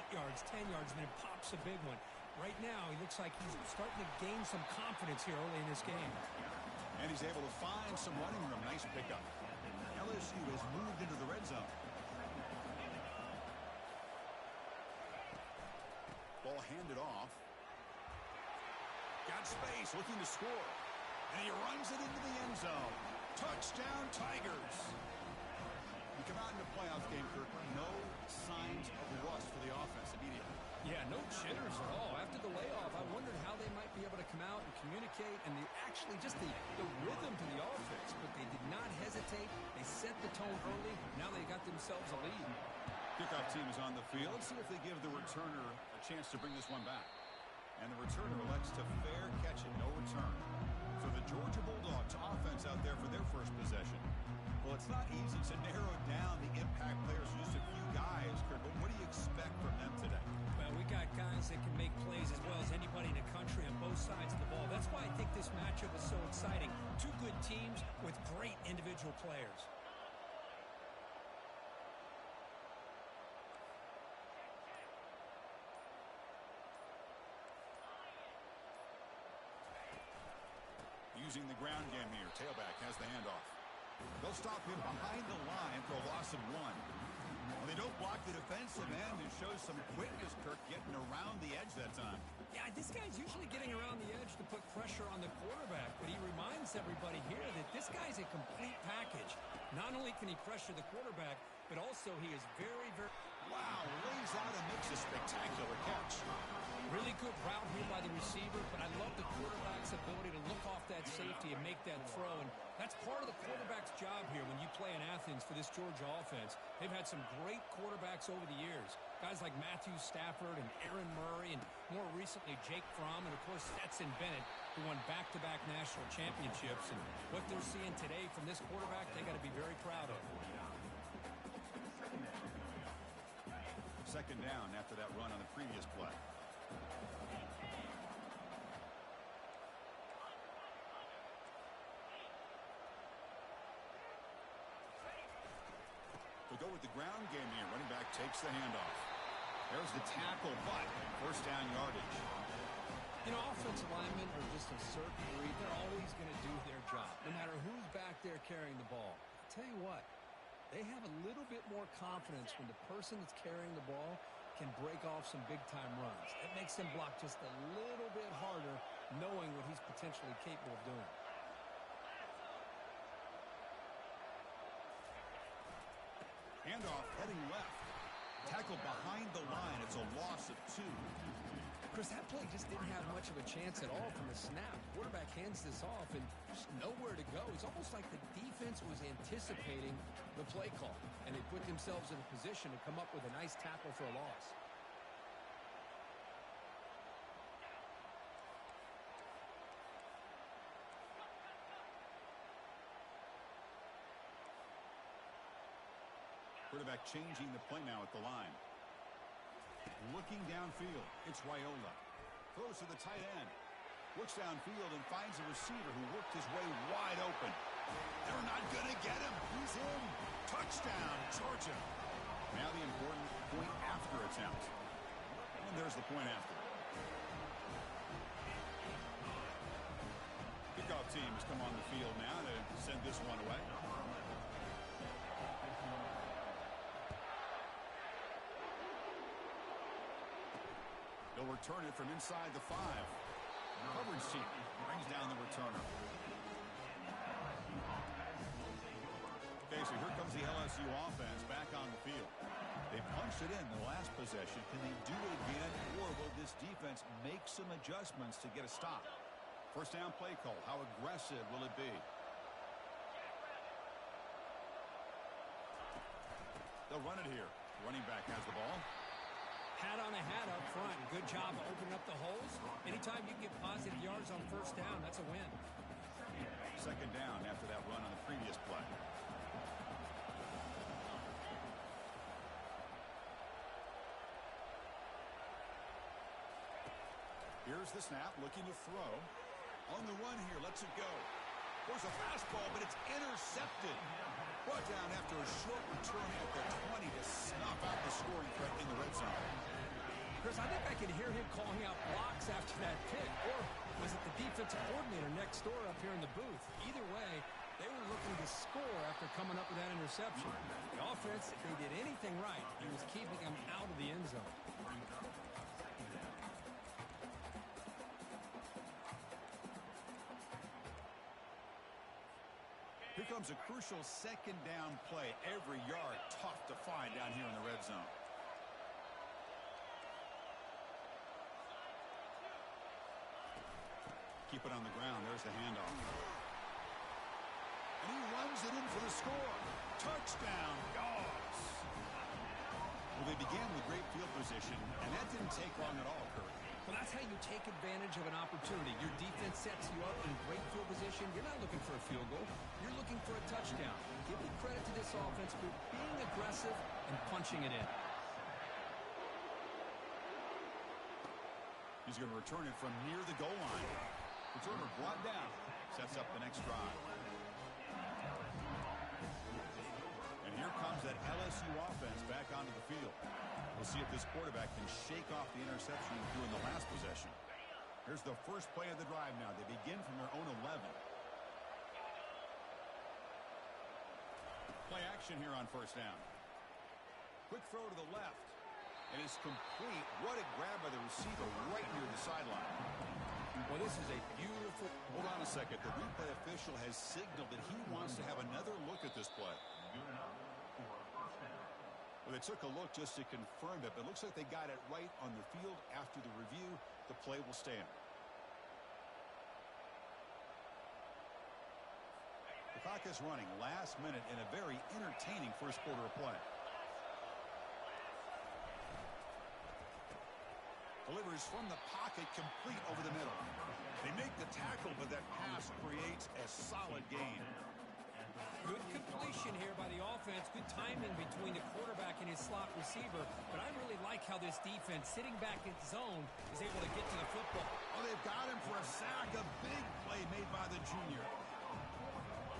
yards, 10 yards, and then pops a big one. Right now, he looks like he's starting to gain some confidence here early in this game. And he's able to find some running room. Nice pickup. LSU has moved into the red zone. Ball handed off. Got space, looking to score. And he runs it into the end zone. Touchdown, Tigers. We come out in the playoff game, Kirk. No signs of rust for the offense immediately. Yeah, no jitters at all. After the layoff, I wondered how they might be able to come out and communicate and actually just the rhythm to the offense. But they did not hesitate. They set the tone early. Now they got themselves a lead. Kickoff team is on the field. Let's see if they give the returner a chance to bring this one back. And the returner elects to fair catch it. No return. So the Georgia Bulldogs offense out there for their first possession. Well, it's not easy to narrow down the impact players, just a few guys, Kurt, but what do you expect from them today? Well, we got guys that can make plays as well as anybody in the country on both sides of the ball. That's why I think this matchup is so exciting. Two good teams with great individual players. Using the ground game here. Tailback has the handoff. They'll stop him behind the line for a loss of 1. Well, they don't block the defensive end and show some quickness, Kirk, getting around the edge that time. This guy's usually getting around the edge to put pressure on the quarterback, but he reminds everybody here that this guy's a complete package. Not only can he pressure the quarterback, but also he is very, very... Wow, lays out and makes a spectacular catch. Really good route here by the receiver, but I love the quarterback's ability to look off that safety and make that throw. And that's part of the quarterback's job here when you play in Athens for this Georgia offense. They've had some great quarterbacks over the years. Guys like Matthew Stafford and Aaron Murray and more recently Jake Fromm and, of course, Stetson Bennett, who won back-to-back national championships. And what they're seeing today from this quarterback, they got to be very proud of. Second down after that run on the previous play. We'll go with the ground game here. Running back takes the handoff. There's the tackle, but first down yardage. You know, offensive linemen are just a certain breed. They're always going to do their job, no matter who's back there carrying the ball. I'll tell you what, they have a little bit more confidence when the person that's carrying the ball can break off some big-time runs. It makes them block just a little bit harder, knowing what he's potentially capable of doing. Handoff heading left. Tackle behind the line. It's a loss of 2. Chris, that play just didn't have much of a chance at all from the snap. Quarterback hands this off and just nowhere to go. It's almost like the defense was anticipating the play call, and they put themselves in a position to come up with a nice tackle for a loss. Quarterback changing the play now at the line. Looking downfield, it's Raiola. Throws to the tight end. Looks downfield and finds a receiver who worked his way wide open. They're not going to get him. He's in. Touchdown, Georgia. Now the important point after attempt. And there's the point after. Kickoff team has come on the field now to send this one away. They'll return it from inside the 5. Coverage team brings down the returner. Okay, so here comes the LSU offense back on the field. They punched it in the last possession. Can they do it again, or will this defense make some adjustments to get a stop? First down play call. How aggressive will it be? They'll run it here. Running back has the ball. Hat on a hat up front. Good job of opening up the holes. Anytime you get positive yards on first down, that's a win. Second down after that run on the previous play. Here's the snap, looking to throw. On the run here, lets it go. There's a fastball, but it's intercepted. Brought down after a short return at the 20 to snuff out the scoring threat in the red zone. Chris, I think I could hear him calling out blocks after that pick. Or was it the defensive coordinator next door up here in the booth? Either way, they were looking to score after coming up with that interception. The offense, if they did anything right, it was keeping them out of the end zone. Here comes a crucial second down play. Every yard tough to find down here in the red zone. Keep it on the ground. There's the handoff. And he runs it in for the score. Touchdown, Dogs. Well, they began with great field position, and that didn't take long at all, Kurt. Well, that's how you take advantage of an opportunity. Your defense sets you up in great field position. You're not looking for a field goal. You're looking for a touchdown. Give me credit to this offense for being aggressive and punching it in. He's going to return it from near the goal line. Returner brought down. Sets up the next drive. And here comes that LSU offense back onto the field. We'll see if this quarterback can shake off the interception during the last possession. Here's the first play of the drive now. They begin from their own 11. Play action here on first down. Quick throw to the left. And his is complete. What a grab by the receiver right near the sideline. Well, this is a beautiful... Hold on a second. The replay official has signaled that he wants to have another look at this play. Well, they took a look just to confirm it, but it looks like they got it right on the field. After the review, the play will stand. The clock is running last minute in a very entertaining first quarter of play. Delivers from the pocket, complete over the middle. They make the tackle, but that pass creates a solid gain. Good completion here by the offense. Good timing between the quarterback and his slot receiver. But I really like how this defense, sitting back in zone, is able to get to the football. Oh, they've got him for a sack. A big play made by the junior.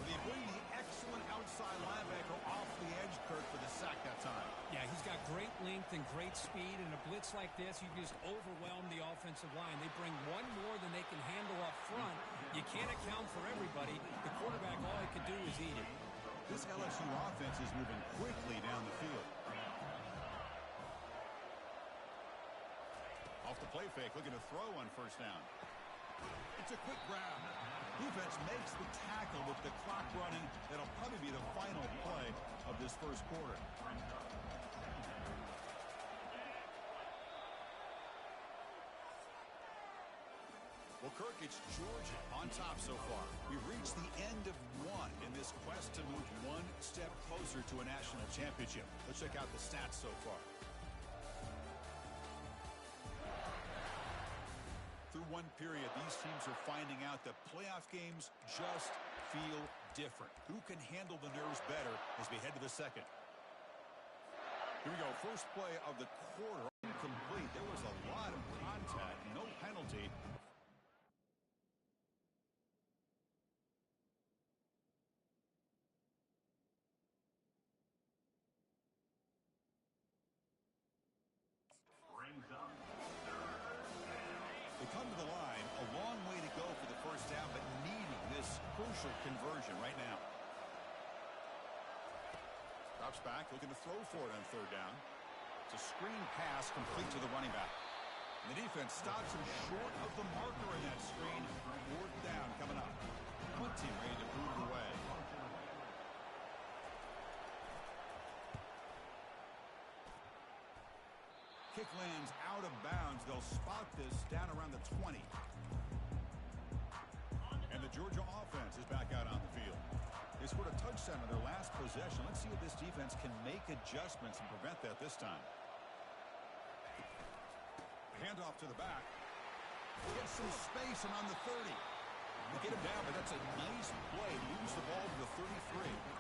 They bring the excellent outside linebacker off the edge, Kirk, for the sack that time. Yeah, he's got great length and great speed. And a blitz like this, you just overwhelm the offensive line. They bring one more than they can handle up front. You can't account for everybody. The quarterback, all he could do is eat it. This LSU offense is moving quickly down the field. Off the play fake, looking to throw on first down. It's a quick grab. Defense makes the tackle with the clock running. That'll probably be the final play of this first quarter. Well, Kirk, it's Georgia on top so far. We've reached the end of one in this quest to move one step closer to a national championship. Let's check out the stats so far. Through one period, these teams are finding out that playoff games just feel different. Who can handle the nerves better as we head to the second? Here we go. First play of the quarter. Incomplete. There was a lot of contact. No penalty. They come to the line, a long way to go for the first down, but needing this crucial conversion right now. Drops back, looking to throw for it on third down. It's a screen pass complete to the running back. And the defense stops him short of the marker in that screen. Fourth down coming up. Punting ready to move it away. Kick lands out of bounds. They'll spot this down around the 20. And the Georgia offense is back out on the field. They scored a touchdown on their last possession. Let's see if this defense can make adjustments and prevent that this time. Handoff to the back. Gets some space and on the 30. They get him down, but that's a nice play. Moves the ball to the 33.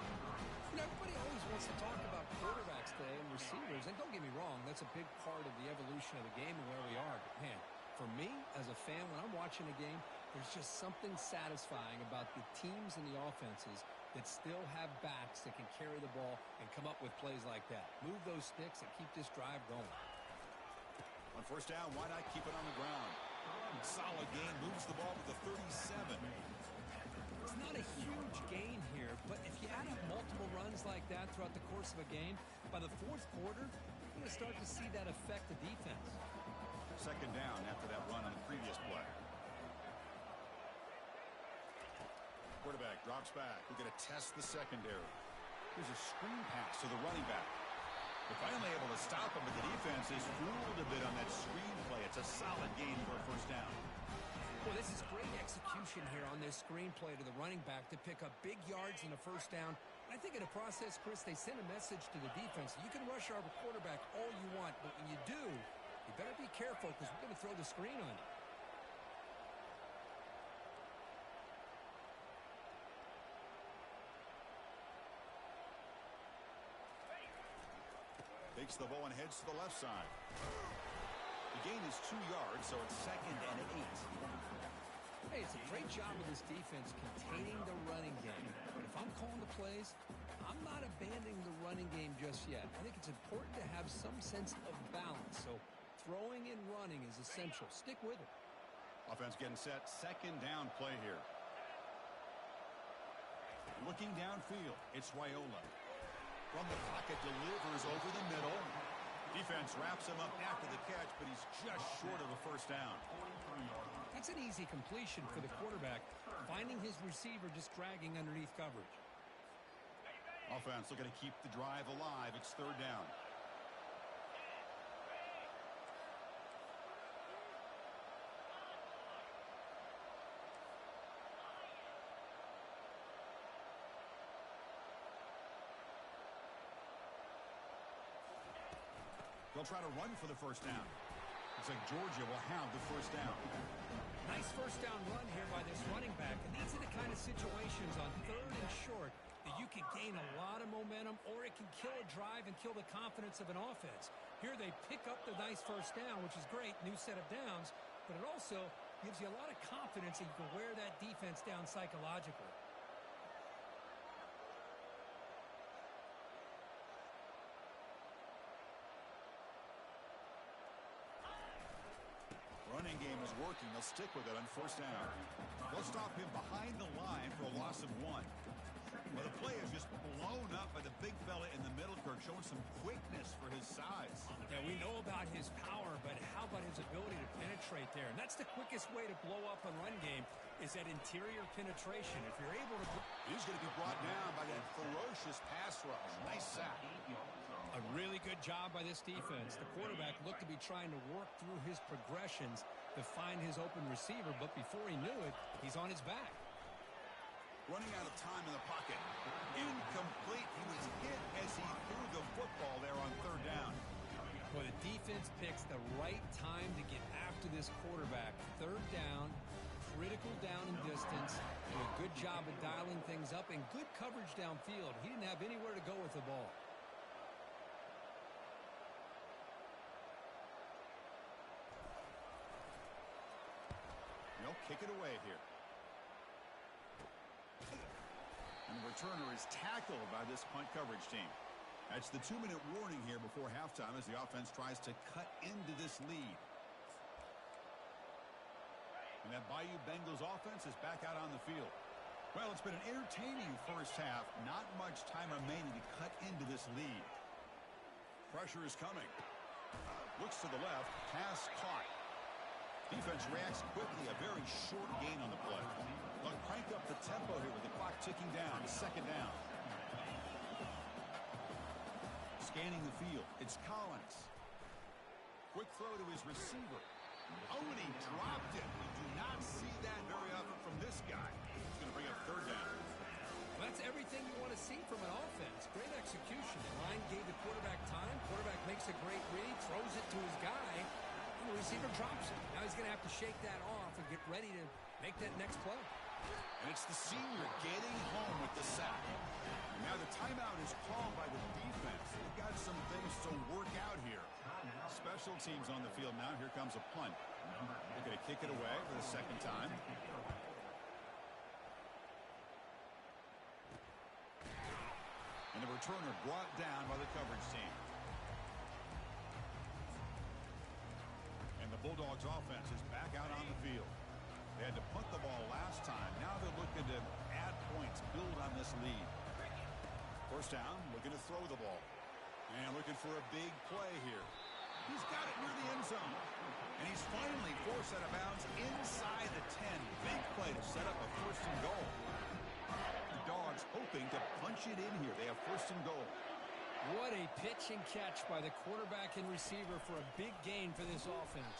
Everybody always wants to talk about quarterbacks today and receivers, and don't get me wrong, that's a big part of the evolution of the game and where we are. But man, for me as a fan, when I'm watching a game, there's just something satisfying about the teams and the offenses that still have backs that can carry the ball and come up with plays like that. Move those sticks and keep this drive going. On first down, why not keep it on the ground? Solid gain, moves the ball to the 37. It's not a huge gain here, but if you add up multiple runs like that throughout the course of a game, by the fourth quarter, you're going to start to see that affect the defense. Second down after that run on the previous play. Quarterback drops back. We're going to test the secondary. Here's a screen pass to the running back. They're finally able to stop him, but the defense is fooled a bit on that screen play. It's a solid gain for a first down. Well, this is great execution here on this screenplay to the running back to pick up big yards in the first down. And I think in the process, Chris, they send a message to the defense. You can rush our quarterback all you want, but when you do, you better be careful because we're going to throw the screen on you. Takes the ball and heads to the left side. The gain is 2 yards, so it's 2nd and 8. Hey, it's a great job of this defense containing the running game. But if I'm calling the plays, I'm not abandoning the running game just yet. I think it's important to have some sense of balance. So throwing and running is essential. Stick with it. Offense getting set. Second down play here. Looking downfield, it's Raiola. From the pocket, delivers over the middle. Defense wraps him up after the catch, but he's just short of a first down. That's an easy completion for the quarterback, finding his receiver just dragging underneath coverage. Offense looking to keep the drive alive. It's third down. They'll try to run for the first down. Looks like Georgia will have the first down. Nice first down run here by this running back. And these are the kind of situations on third and short that you can gain a lot of momentum, or it can kill a drive and kill the confidence of an offense. Here they pick up the nice first down, which is great, new set of downs, but it also gives you a lot of confidence that you can wear that defense down psychologically. Running game is working. They'll stick with it on first down. They'll stop him behind the line for a loss of 1. Well, the play is just blown up by the big fella in the middle, Kirk, showing some quickness for his size. Yeah, we know about his power, but how about his ability to penetrate there? And that's the quickest way to blow up a run game, is that interior penetration. If you're able to... He's going to be brought down by that ferocious pass rush. Nice sack. A really good job by this defense. The quarterback looked to be trying to work through his progressions to find his open receiver, but before he knew it, he's on his back. Running out of time in the pocket. Incomplete. He was hit as he threw the football there on third down. Well, the defense picks the right time to get after this quarterback. Third down, critical down and distance. Do a good job of dialing things up and good coverage downfield. He didn't have anywhere to go with the ball. They'll kick it away here. And the returner is tackled by this punt coverage team. That's the 2-minute warning here before halftime as the offense tries to cut into this lead. And that Bayou Bengals offense is back out on the field. Well, it's been an entertaining first half. Not much time remaining to cut into this lead. Pressure is coming. Looks to the left. Pass caught. Defense reacts quickly. A very short gain on the play. They'll crank up the tempo here with the clock ticking down. Second down. Scanning the field. It's Collins. Quick throw to his receiver. Oh, and he dropped it. We do not see that very often from this guy. He's going to bring up third down. Well, that's everything you want to see from an offense. Great execution. The line gave the quarterback time. Quarterback makes a great read, throws it to his guy. The receiver drops it. Now he's going to have to shake that off and get ready to make that next play. And it's the senior getting home with the sack. And now the timeout is called by the defense. They've got some things to work out here. Special teams on the field now. Here comes a punt. They're going to kick it away for the second time. And the returner brought down by the coverage team. The Bulldogs offense is back out on the field. They had to punt the ball last time. Now they're looking to add points, build on this lead. First down, looking to throw the ball. And looking for a big play here. He's got it near the end zone. And he's finally forced out of bounds inside the 10. Big play to set up a first and goal. The Dogs hoping to punch it in here. They have first and goal. What a pitch and catch by the quarterback and receiver for a big gain for this offense.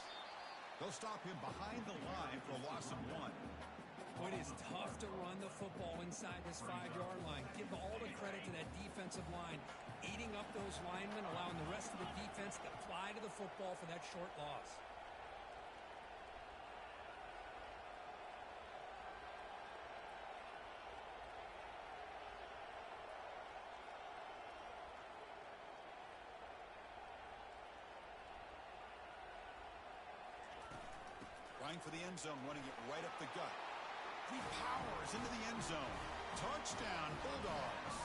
They'll stop him behind the line for a loss of 1. It is tough to run the football inside this 5-yard line. Give all the credit to that defensive line, eating up those linemen, allowing the rest of the defense to fly to the football for that short loss. For the end zone, running it right up the gut. He powers into the end zone. Touchdown, Bulldogs.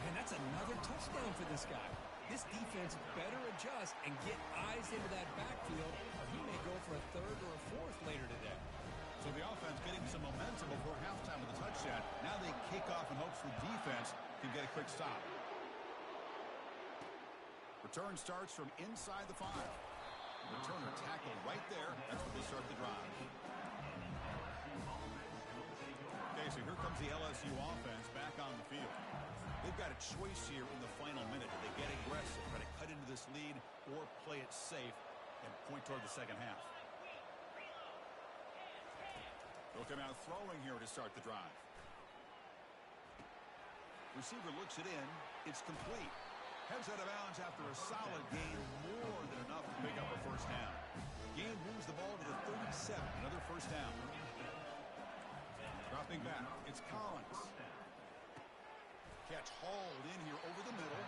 And that's another touchdown for this guy. This defense better adjust and get eyes into that backfield, or he may go for a third or a fourth later today. So the offense getting some momentum before halftime with a touchdown. Now they kick off in hopes the defense can get a quick stop. Return starts from inside the 5. Returner tackled right there. That's where they start the drive. Okay, so here comes the LSU offense back on the field. They've got a choice here in the final minute. Do they get aggressive, try to cut into this lead, or play it safe and point toward the second half? They'll come out throwing here to start the drive. Receiver looks it in. It's complete. Heads out of bounds after a solid gain, more than enough to pick up a first down. Gain moves the ball to the 37, another first down. Dropping back, it's Collins. Catch hauled in here over the middle.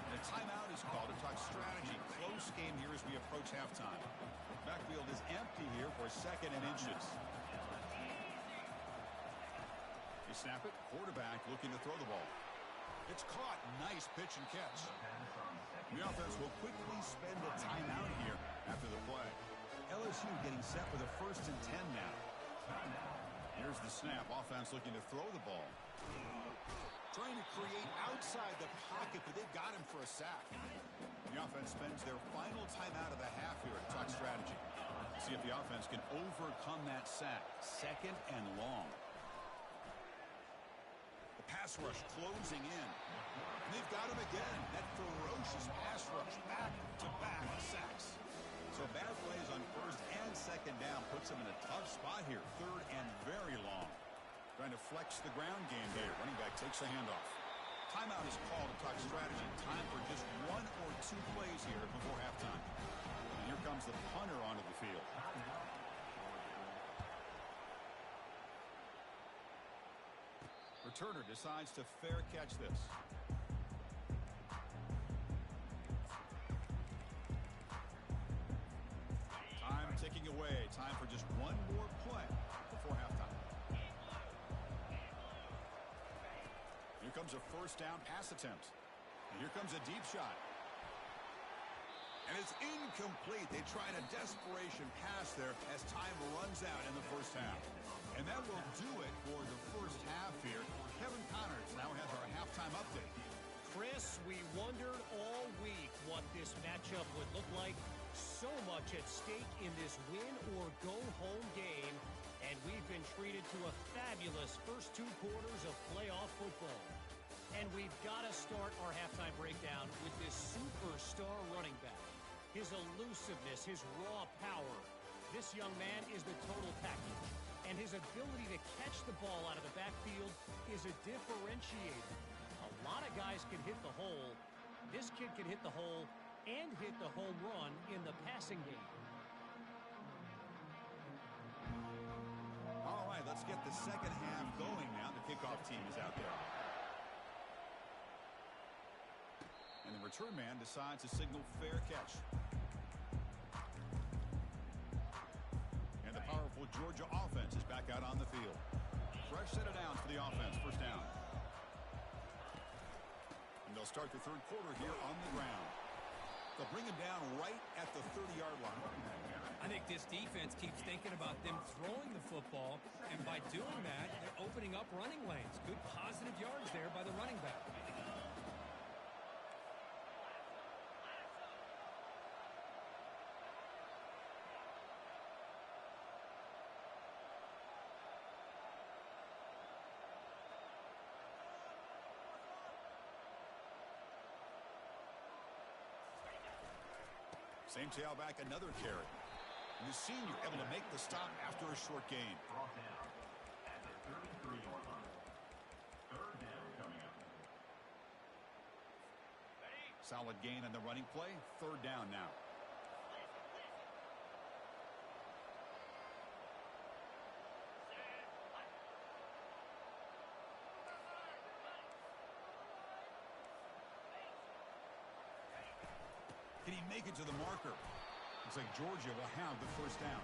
And a timeout is called to talk strategy. Close game here as we approach halftime. Backfield is empty here for 2nd and inches. You snap it, quarterback looking to throw the ball. It's caught. Nice pitch and catch. The offense will quickly spend a timeout here after the play. LSU getting set for the 1st and 10 now. Here's the snap. Offense looking to throw the ball. Trying to create outside the pocket, but they've got him for a sack. The offense spends their final timeout of the half here to talk strategy. See if the offense can overcome that sack. 2nd and long. Pass rush closing in. And they've got him again. That ferocious pass rush. Back-to-back sacks. So bad plays on 1st and 2nd down puts them in a tough spot here. 3rd and very long. Trying to flex the ground game here. Running back takes a handoff. Timeout is called to talk strategy. Time for just 1 or 2 plays here before halftime. And here comes the punter onto the field. Returner decides to fair catch this. Time ticking away. Time for just 1 more play before halftime. Here comes a first down pass attempt. And here comes a deep shot. And it's incomplete. They tried a desperation pass there as time runs out in the first half. And that will do it for the first half here. Kevin Connors now has our halftime update. Chris, we wondered all week what this matchup would look like. So much at stake in this win-or-go-home game. And we've been treated to a fabulous first 2 quarters of playoff football. And we've got to start our halftime breakdown with this superstar running back. His elusiveness, his raw power. This young man is the total package. And his ability to catch the ball out of the backfield is a differentiator. A lot of guys can hit the hole. This kid can hit the hole and hit the home run in the passing game. All right, let's get the second half going now. The kickoff team is out there. And the return man decides to signal fair catch. And the powerful Georgia offense is back out on the field. Fresh set of downs for the offense. First down. And they'll start the 3rd quarter here on the ground. They'll bring him down right at the 30-yard line. I think this defense keeps thinking about them throwing the football, and by doing that, they're opening up running lanes. Good positive yards there by the running back. Same tailback, another carry. And the senior able to make the stop after a short gain. Brought down at the 33-yard line. 3rd down coming up. Solid gain on the running play. 3rd down now. Can he make it to the marker? Looks like Georgia will have the first down.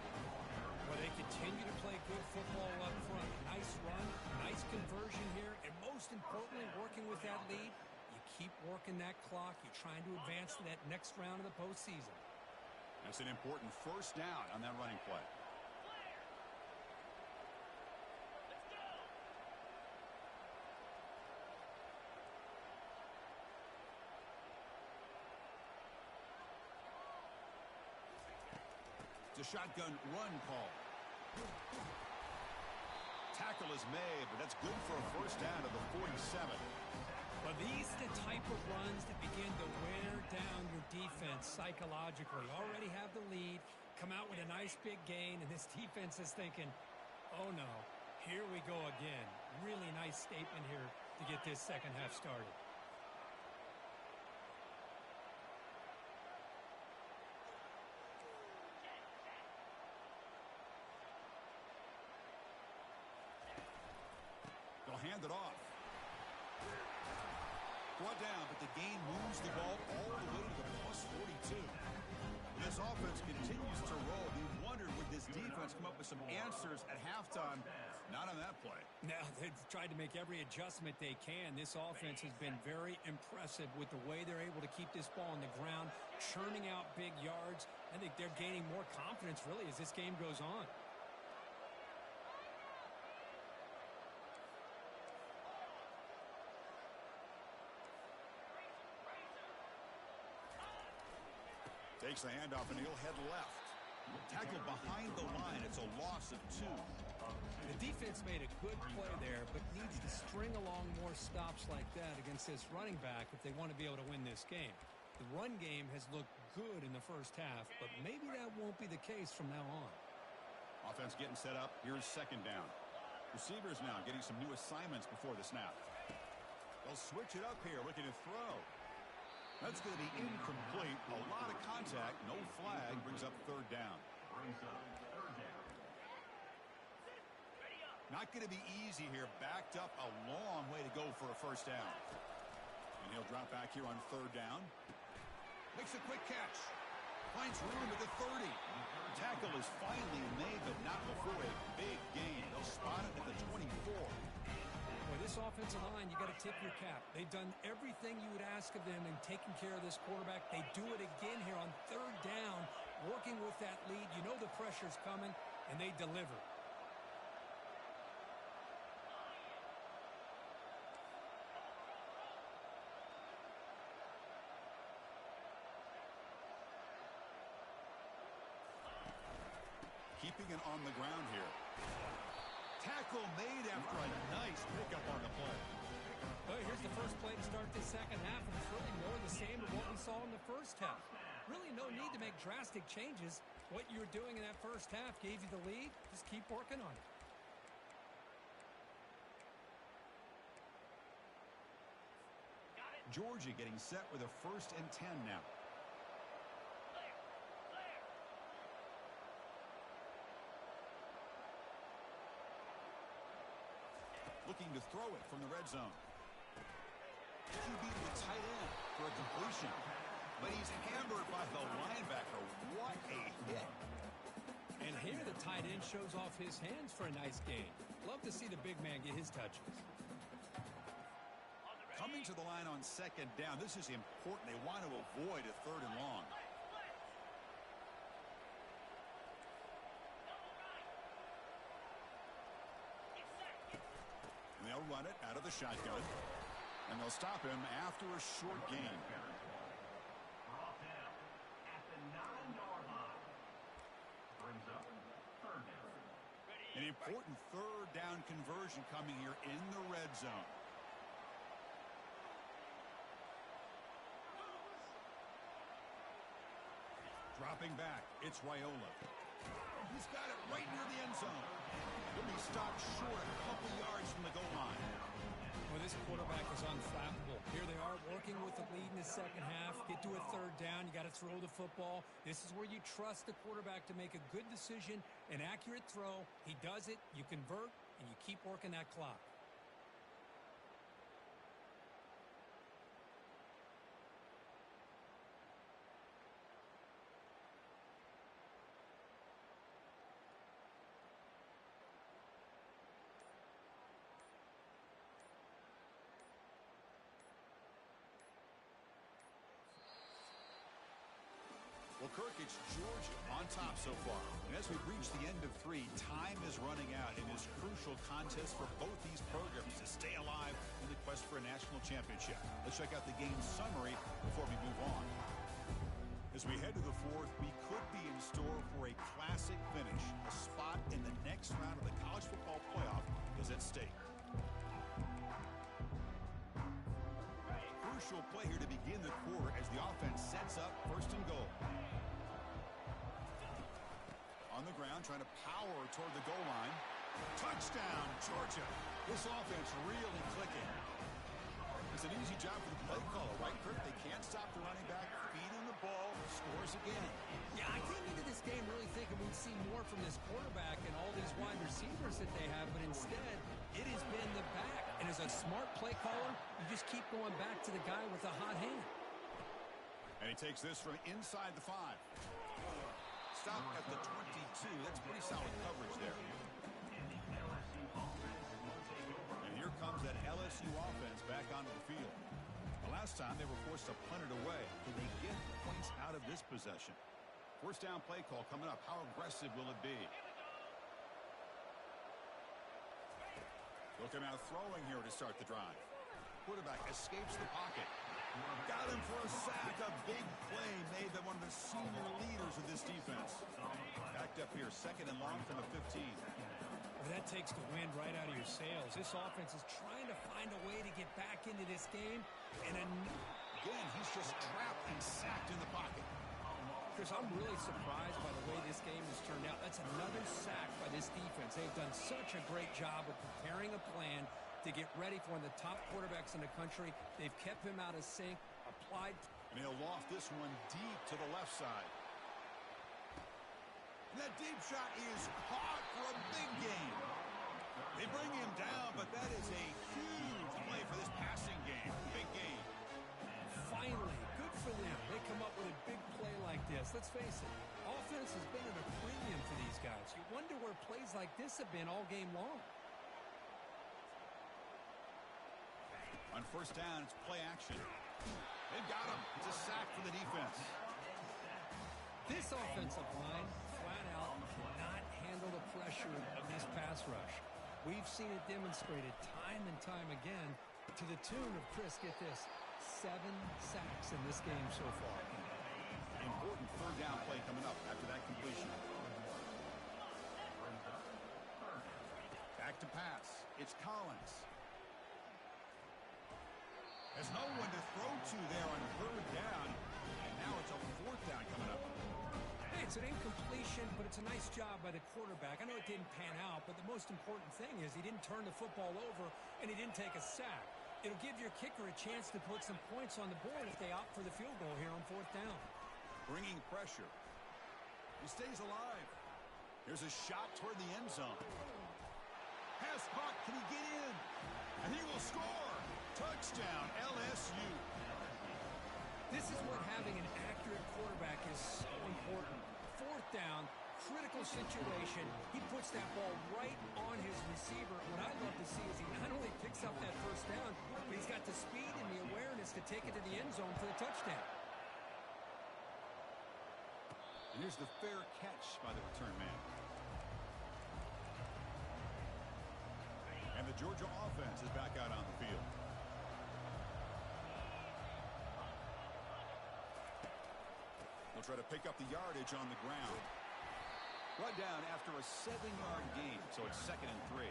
Well, they continue to play good football up front. Nice run, nice conversion here, and most importantly, working with that lead, you keep working that clock. You're trying to advance to that next round of the postseason. That's an important first down on that running play. It's a shotgun run call. Tackle is made, but that's good for a first down to the 47. Well, these are the type of runs that begin to wear down your defense psychologically. Already have the lead, come out with a nice big gain, and this defense is thinking, oh no, here we go again. Really nice statement here to get this second half started. They'll hand it off. Brought down, but the gain moves the ball all the way to the plus 42. This offense continues to roll. We wondered, would this defense come up with some answers at halftime? Not on that play. Now, they've tried to make every adjustment they can. This offense has been very impressive with the way they're able to keep this ball on the ground, churning out big yards. I think they're gaining more confidence, really, as this game goes on. Takes the handoff, and he'll head left. Tackle behind the line. It's a loss of 2. The defense made a good play there, but needs to string along more stops like that against this running back if they want to be able to win this game. The run game has looked good in the first half, but maybe that won't be the case from now on. Offense getting set up. Here's second down. Receivers now getting some new assignments before the snap. They'll switch it up here, looking to throw. That's going to be incomplete. A lot of contact. No flag. Brings up third down. Not going to be easy here. Backed up a long way to go for a first down. And he'll drop back here on third down. Makes a quick catch. Finds room at the 30. Tackle is finally made, but not before a big gain. They'll spot it at the 24. Boy, this offensive line, you got to tip your cap. They've done everything you would ask of them in taking care of this quarterback. They do it again here on third down, working with that lead. You know the pressure's coming, and they deliver. Keeping it on the ground here. Tackle made after a nice pickup on the play. Well, here's the first play to start this second half, and it's really more the same of what we saw in the first half. Really no need to make drastic changes. What you were doing in that first half gave you the lead. Just keep working on it. Georgia getting set with a 1st and 10 now. Looking to throw it from the red zone. QB to the tight end for a completion. But he's hammered by the linebacker. What a hit. And here the tight end shows off his hands for a nice gain. Love to see the big man get his touches. Coming to the line on second down. This is important. They want to avoid a third and long. And they'll run it out of the shotgun. And they'll stop him after a short gain. Brought down at the 9-yard line. Brings up third down. An important third down conversion coming here in the red zone. Dropping back, it's Raiola. He's got it right near the end zone. He'll be stopped short a couple yards from the goal line. Well, this quarterback is unflappable. Here they are working with the lead in the second half. Get to a third down. You got to throw the football. This is where you trust the quarterback to make a good decision, an accurate throw. He does it, you convert, and you keep working that clock. Well, Kirk, it's Georgia on top so far. And as we reach the end of 3, time is running out in this crucial contest for both these programs to stay alive in the quest for a national championship. Let's check out the game summary before we move on. As we head to the fourth, we could be in store for a classic finish. A spot in the next round of the college football playoff is at stake. Crucial play here to begin the quarter as the offense sets up first and goal. On the ground, trying to power toward the goal line. Touchdown, Georgia. This offense really clicking. It's an easy job for the play caller, right, Kurt? They can't stop the running back, feed him the ball, scores again. Yeah, I came into this game really thinking we'd see more from this quarterback and all these wide receivers that they have, but instead, it has been the back. And as a smart play caller, you just keep going back to the guy with the hot hand. And he takes this from inside the 5. Stop at the 22. That's pretty solid coverage there. And here comes that LSU offense back onto the field. The last time they were forced to punt it away. Can they get points out of this possession? First down play call coming up. How aggressive will it be? Looking out throwing here to start the drive. Quarterback escapes the pocket. Got him for a sack. A big play made by one of the senior leaders of this defense. Backed up here, second and long from the 15. Well, that takes the wind right out of your sails. This offense is trying to find a way to get back into this game. And again, he's just trapped and sacked in the pocket. Chris, I'm really surprised by the way this game has turned out. That's another sack by this defense. They've done such a great job of preparing a plan to get ready for one of the top quarterbacks in the country. They've kept him out of sync, applied. And he'll loft this one deep to the left side. And that deep shot is caught for a big gain. They bring him down, but that is a huge play for this passing game. Big gain. Finally, good for them. They come up with a big play like this. Let's face it, offense has been at a premium for these guys. You wonder where plays like this have been all game long. On first down, it's play action. They've got him. It's a sack for the defense. This offensive line, flat out, cannot handle the pressure of this pass rush. We've seen it demonstrated time and time again to the tune of, Chris, get this, 7 sacks in this game so far. Important third down play coming up after that completion. Back to pass. It's Collins. There's no one to throw to there on third down. And now it's a fourth down coming up. Hey, it's an incompletion, but it's a nice job by the quarterback. I know it didn't pan out, but the most important thing is he didn't turn the football over and he didn't take a sack. It'll give your kicker a chance to put some points on the board if they opt for the field goal here on fourth down. Bringing pressure. He stays alive. Here's a shot toward the end zone. Pass caught. Can he get in? And he will score. Touchdown, LSU. This is what having an accurate quarterback is so important. Fourth down, critical situation. He puts that ball right on his receiver. What I'd love to see is he not only picks up that first down, but he's got the speed and the awareness to take it to the end zone for the touchdown. And here's the fair catch by the return man. And the Georgia offense is back out on the field. They'll try to pick up the yardage on the ground. Run down after a 7-yard gain, so it's 2nd and 3.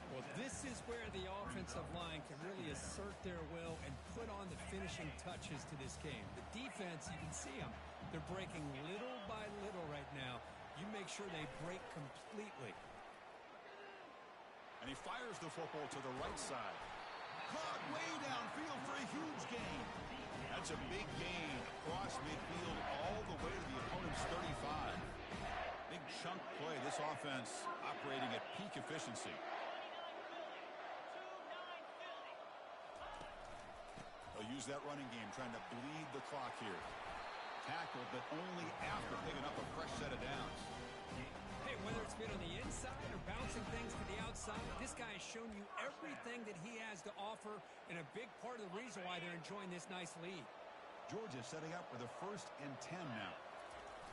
Well, this is where the offensive line can really assert their will and put on the finishing touches to this game. The defense, you can see them. They're breaking little by little right now. You make sure they break completely. And he fires the football to the right side. Caught way downfield for a huge gain. That's a big gain across midfield all the way to the opponent's 35. Big chunk play. This offense operating at peak efficiency. They'll use that running game, trying to bleed the clock here. Tackled, but only after picking up a fresh set of downs. Hey, whether it's been on the inside or bouncing things to the outside, this guy has shown you everything that he has to offer, and a big part of the reason why they're enjoying this nice lead. Georgia setting up for the 1st and 10 now.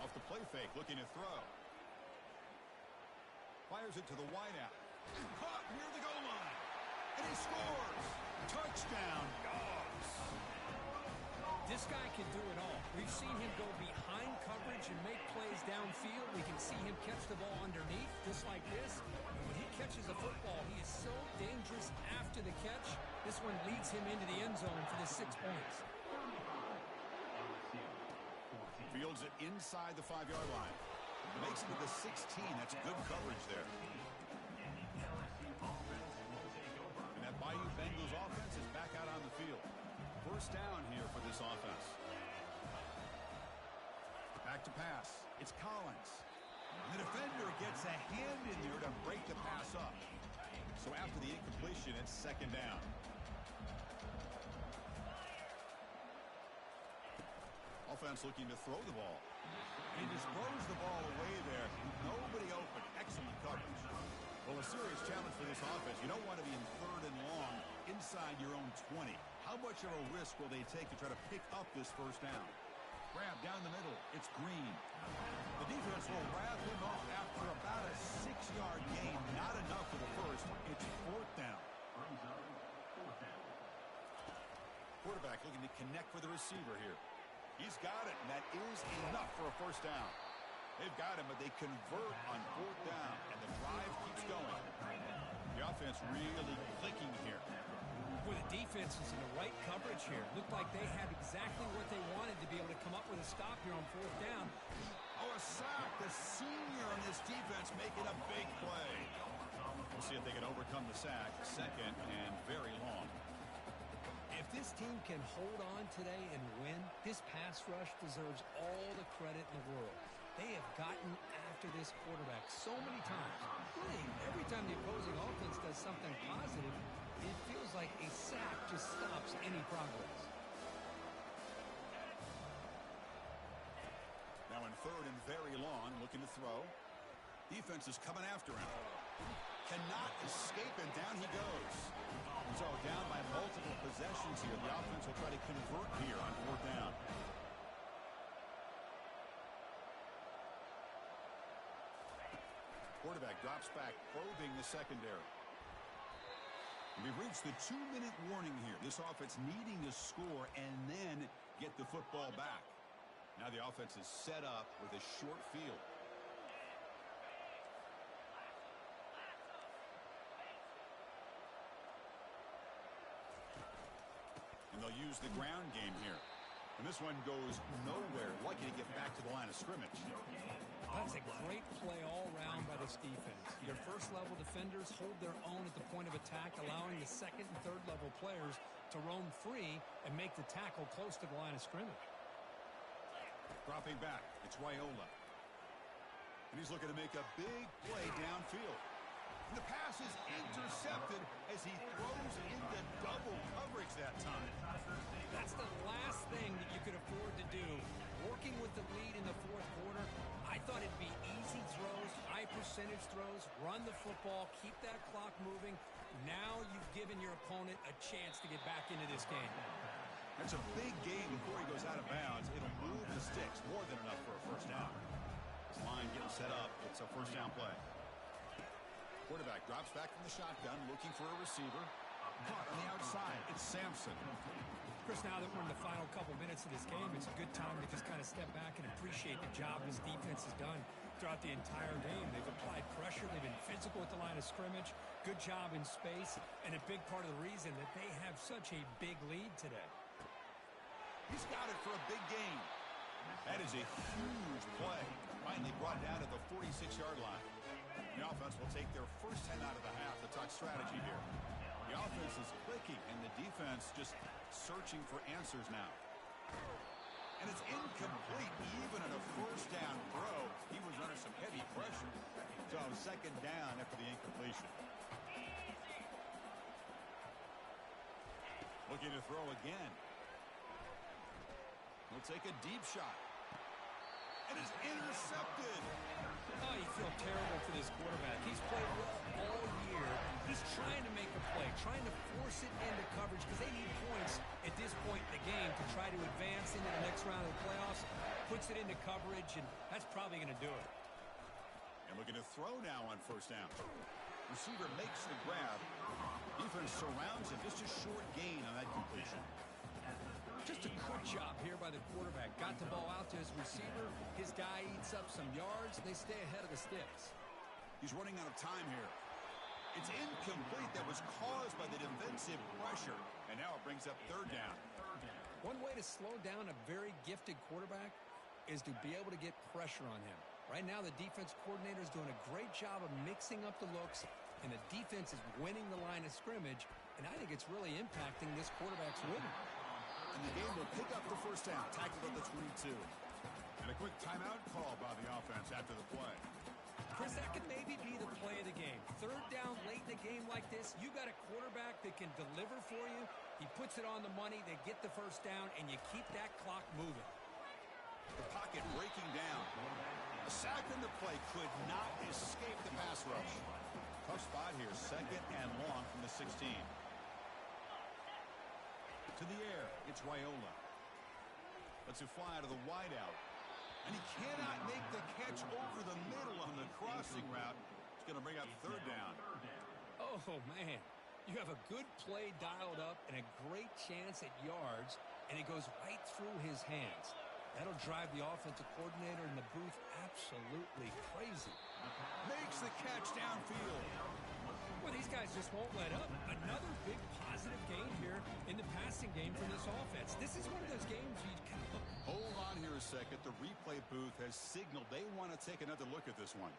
Off the play fake, looking to throw. Fires it to the wideout. Caught near the goal line. And he scores. Touchdown, Dogs. This guy can do it all. We've seen him go behind coverage and make plays downfield. We can see him catch the ball underneath, just like this. And when he catches the football, he is so dangerous after the catch. This one leads him into the end zone for the 6 points. Fields it inside the 5-yard line. Makes it to the 16. That's good coverage there. And that Bayou Bengals offense is back out on the field. First down here for this offense. Back to pass. It's Collins. The defender gets a hand in there to break the pass up. So after the incompletion, it's second down. Offense looking to throw the ball. He just throws the ball away there. Nobody open. Excellent coverage. Well, a serious challenge for this offense. You don't want to be in 3rd and long inside your own 20. How much of a risk will they take to try to pick up this first down? Grab down the middle. It's Green. The defense will wrap him up after about a 6-yard gain. Not enough for the first. It's 4th down. Quarterback looking to connect with the receiver here. He's got it, and that is enough for a first down. They've got him, but they convert on 4th down, and the drive keeps going. The offense really clicking here. Boy, the defense is in the right coverage here. Looked like they had exactly what they wanted to be able to come up with a stop here on 4th down. Oh, a sack. The senior on this defense making a big play. We'll see if they can overcome the sack. Second and very long. If this team can hold on today and win, this pass rush deserves all the credit in the world. They have gotten after this quarterback so many times. Really, every time the opposing offense does something positive, it feels like a sack just stops any progress. Now in 3rd and very long, looking to throw. Defense is coming after him. Cannot escape, and down he goes. So down by multiple possessions here. The offense will try to convert here on 4th down. Quarterback drops back, probing the secondary. We've reached the 2-minute warning here. This offense needing to score and then get the football back. Now the offense is set up with a short field. And they'll use the ground game here. And this one goes nowhere. Lucky to get back to the line of scrimmage. That's a great play all around by this defense. Your first-level defenders hold their own at the point of attack, allowing the second and third-level players to roam free and make the tackle close to the line of scrimmage. Dropping back, it's Raiola. And he's looking to make a big play downfield. And the pass is intercepted as he throws into double coverage that time. That's the last thing that you could afford to do. Working with the lead in the 4th quarter, I thought it'd be easy throws, high percentage throws, run the football, keep that clock moving. Now you've given your opponent a chance to get back into this game. That's a big game before he goes out of bounds. It'll move the sticks more than enough for a first down. This line getting set up. It's a first down play. Quarterback drops back from the shotgun, looking for a receiver. Caught on the outside. It's Sampson. Chris, now that we're in the final couple minutes of this game, it's a good time to just kind of step back and appreciate the job this defense has done throughout the entire game. They've applied pressure. They've been physical at the line of scrimmage. Good job in space, and a big part of the reason that they have such a big lead today. He's got it for a big gain. That is a huge play. Finally brought down at the 46-yard line. The offense will take their first 10 out of the half to talk strategy here. The offense is clicking, and the defense just searching for answers now. And it's incomplete. Even on a first down throw, he was under some heavy pressure. So second down after the incompletion. Looking to throw again. He'll take a deep shot. And it's intercepted. Oh, you feel terrible for this quarterback. He's played well all year. He's trying to make a play, trying to force it into coverage because they need points at this point in the game to try to advance into the next round of the playoffs. Puts it into coverage, and that's probably going to do it. And looking to throw now on first down. Receiver makes the grab. Defense surrounds him. Just a short gain on that completion. Just a good job here by the quarterback. Got the ball out to his receiver. His guy eats up some yards. They stay ahead of the sticks. He's running out of time here. It's incomplete. That was caused by the defensive pressure. And now it brings up third down. One way to slow down a very gifted quarterback is to be able to get pressure on him. Right now, the defense coordinator is doing a great job of mixing up the looks, and the defense is winning the line of scrimmage, and I think it's really impacting this quarterback's rhythm. And the game will pick up the first down, tackled at the 22. And a quick timeout call by the offense after the play. Chris, that could maybe be the play of the game. Third down late in the game like this, you got a quarterback that can deliver for you. He puts it on the money, they get the first down, and you keep that clock moving. The pocket breaking down. A sack in the play could not escape the pass rush. Tough spot here, second and long from the 16. To the air, it's Raiola. Lets it fly out of the wideout. And he cannot make the catch over the middle on the crossing route. It's going to bring up third down. Oh, man. You have a good play dialed up and a great chance at yards, and it goes right through his hands. That'll drive the offensive coordinator in the booth absolutely crazy. Makes the catch downfield. Well, these guys just won't let up. Another big positive game here in the passing game from this offense. This is one of those games you can look. Hold on here a second. The replay booth has signaled they want to take another look at this one.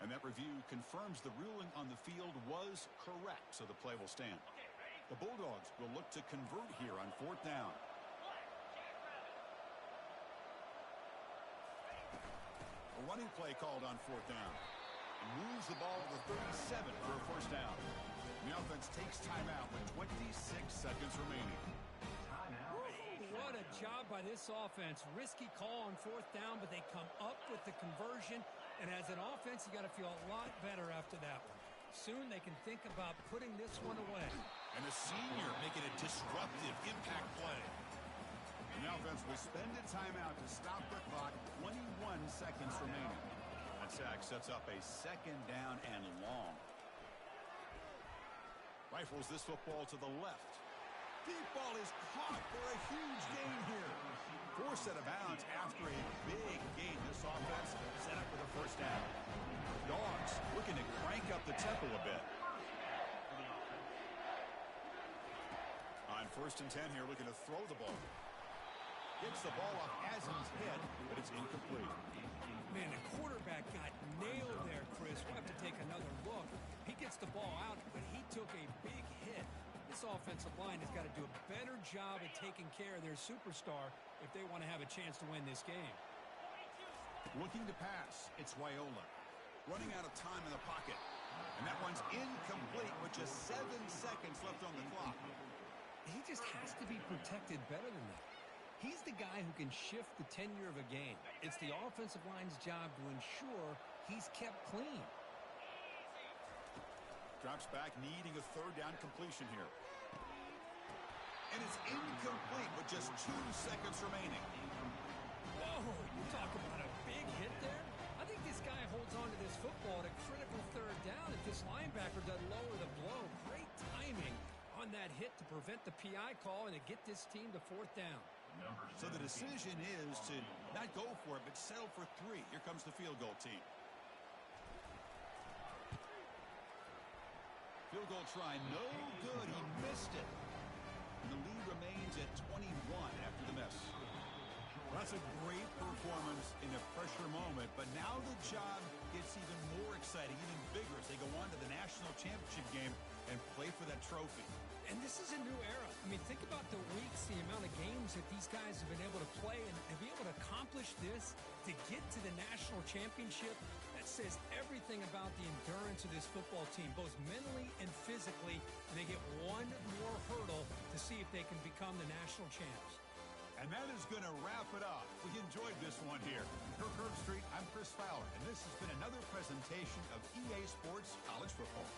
And that review confirms the ruling on the field was correct, so the play will stand. The Bulldogs will look to convert here on fourth down. A running play called on fourth down. Moves the ball to the 37 for a first down. The offense takes timeout with 26 seconds remaining. What a job by this offense. Risky call on fourth down, but they come up with the conversion. And as an offense, you got to feel a lot better after that one. Soon they can think about putting this one away. And the senior making a disruptive impact play. And the offense will spend a timeout to stop the clock. 21 seconds remaining. That sack sets up a second down and long. Rifles this football to the left. Deep ball is caught for a huge gain here. Forced out of bounds after a big gain. This offense set up for the first down. Dogs looking to crank up the tempo a bit. On first and 10 here, looking to throw the ball. Gets the ball off Azzy's head, but it's incomplete. Man, the quarterback got nailed there, Chris. We'll have to take another look. He gets the ball out, but he took a big hit. This offensive line has got to do a better job at taking care of their superstar if they want to have a chance to win this game. Looking to pass, it's Raiola. Running out of time in the pocket. And that one's incomplete with just 7 seconds left on the clock. He just has to be protected better than that. He's the guy who can shift the tenure of a game. It's the offensive line's job to ensure he's kept clean. Drops back, needing a third down completion here. And it's incomplete with just 2 seconds remaining. Whoa, you talk about a big hit there. I think this guy holds on to this football at a critical third down if this linebacker doesn't lower the blow. Great timing on that hit to prevent the PI call and to get this team to fourth down. So the decision is to not go for it, but settle for 3. Here comes the field goal team. Field goal try, no good. He missed it. And the lead remains at 21 after the miss. That's a great performance in a pressure moment, but now the job gets even more exciting, even bigger as they go on to the national championship game and play for that trophy. And this is a new era. I mean, think about the weeks, the amount of games that these guys have been able to play, and to be able to accomplish this, to get to the national championship, that says everything about the endurance of this football team, both mentally and physically, and they get one more hurdle to see if they can become the national champs. And that is going to wrap it up. We enjoyed this one here. For Kirk Street, I'm Chris Fowler, and this has been another presentation of EA Sports College Football.